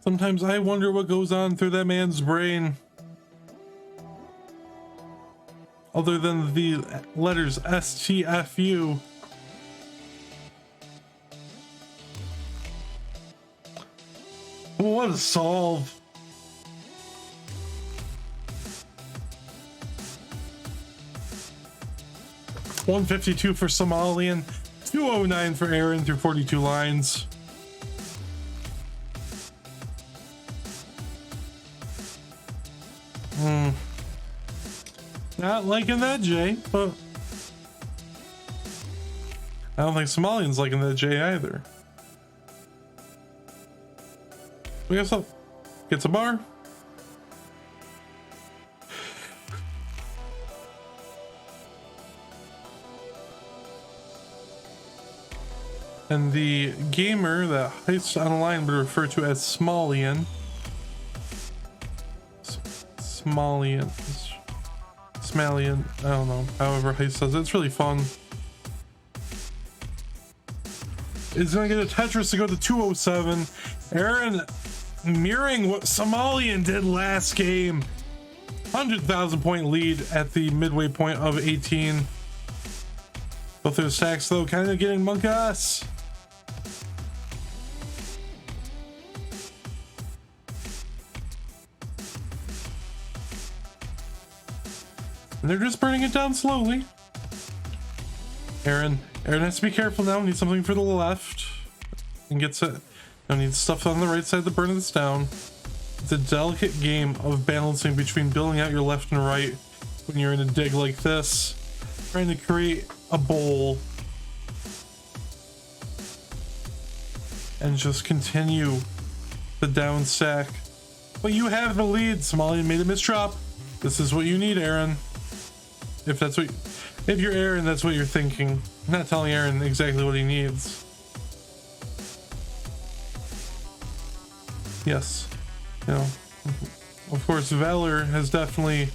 Sometimes I wonder what goes on through that man's brain, other than the letters STFU. What a solve. $152 for Somalian, $209 for Eren through 42 lines. Not liking that J, but I don't think Somalian's liking that J either. We guess up. Gets a bar. And the gamer that heists on a line would refer to as Somalian. Somalian. I don't know. However Heist says it. It's really fun. Is gonna get a Tetris to go to 207. Eren mirroring what Somalian did last game. 100,000 point lead at the midway point of 18. Both their stacks though kind of getting monk ass. And they're just burning it down slowly. Eren has to be careful now. Needs something for the left. And gets it. Now needs stuff on the right side to burn this down. It's a delicate game of balancing between building out your left and right when you're in a dig like this. Trying to create a bowl. And just continue the down stack. But you have the lead. Somalian made a misdrop. This is what you need, Eren. If you're Eren, that's what you're thinking. I'm not telling Eren exactly what he needs. Yes, you know, of course, Valor has definitely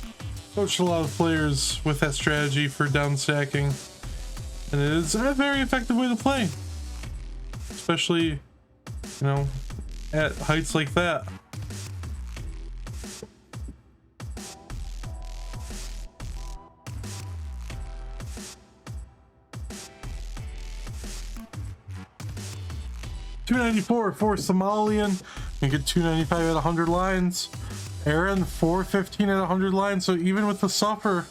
coached a lot of players with that strategy for down stacking, and it is a very effective way to play, especially, you know, at heights like that. $294 for Somalian. You get $295 at 100 lines. Eren $415 at 100 lines. So even with the suffer,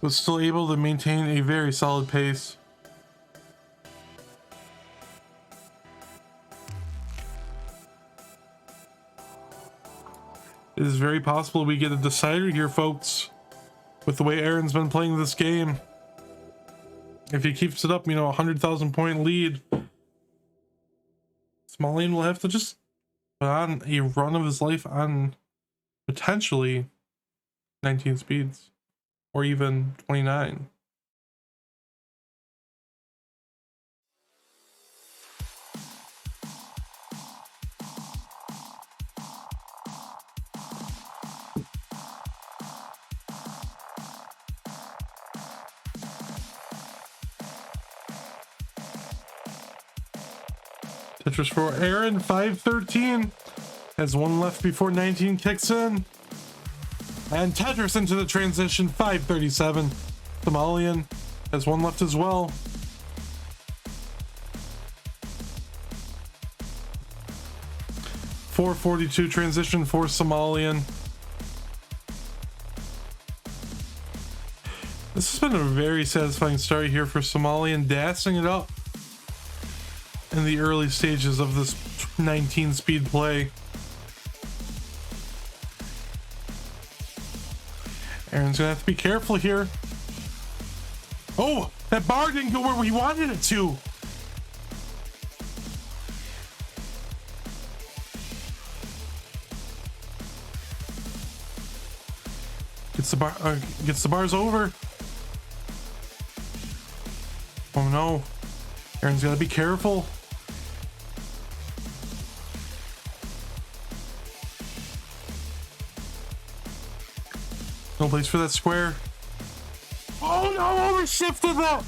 was still able to maintain a very solid pace. It is very possible we get a decider here, folks, with the way Eren's been playing this game. If he keeps it up, you know, 100,000 point lead, Somalian will have to just put on a run of his life on potentially 19 speeds or even 29. Tetris for Eren, 513. Has one left before 19 kicks in. And Tetris into the transition, 537. Somalian has one left as well. .442 transition for Somalian. This has been a very satisfying start here for Somalian, dancing it up in the early stages of this 19 speed play. Eren's gonna have to be careful here. Oh, that bar didn't go where we wanted it to. Gets the bars over. Oh no, Eren's gotta be careful. No place for that square. Oh no, overshifted that.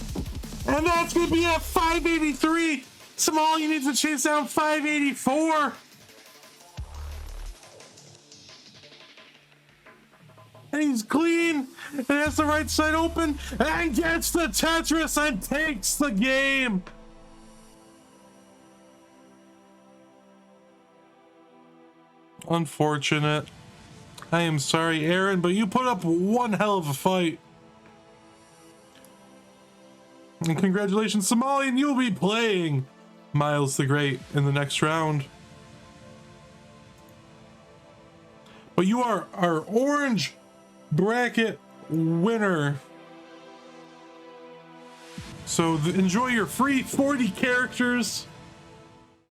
And that's gonna be at 583. Somalian needs to chase down 584. And he's clean and has the right side open and gets the Tetris and takes the game. Unfortunate. I am sorry, Eren, but you put up one hell of a fight. And congratulations, Somalian, you'll be playing Miles the Great in the next round. But you are our orange bracket winner. So enjoy your free 40 characters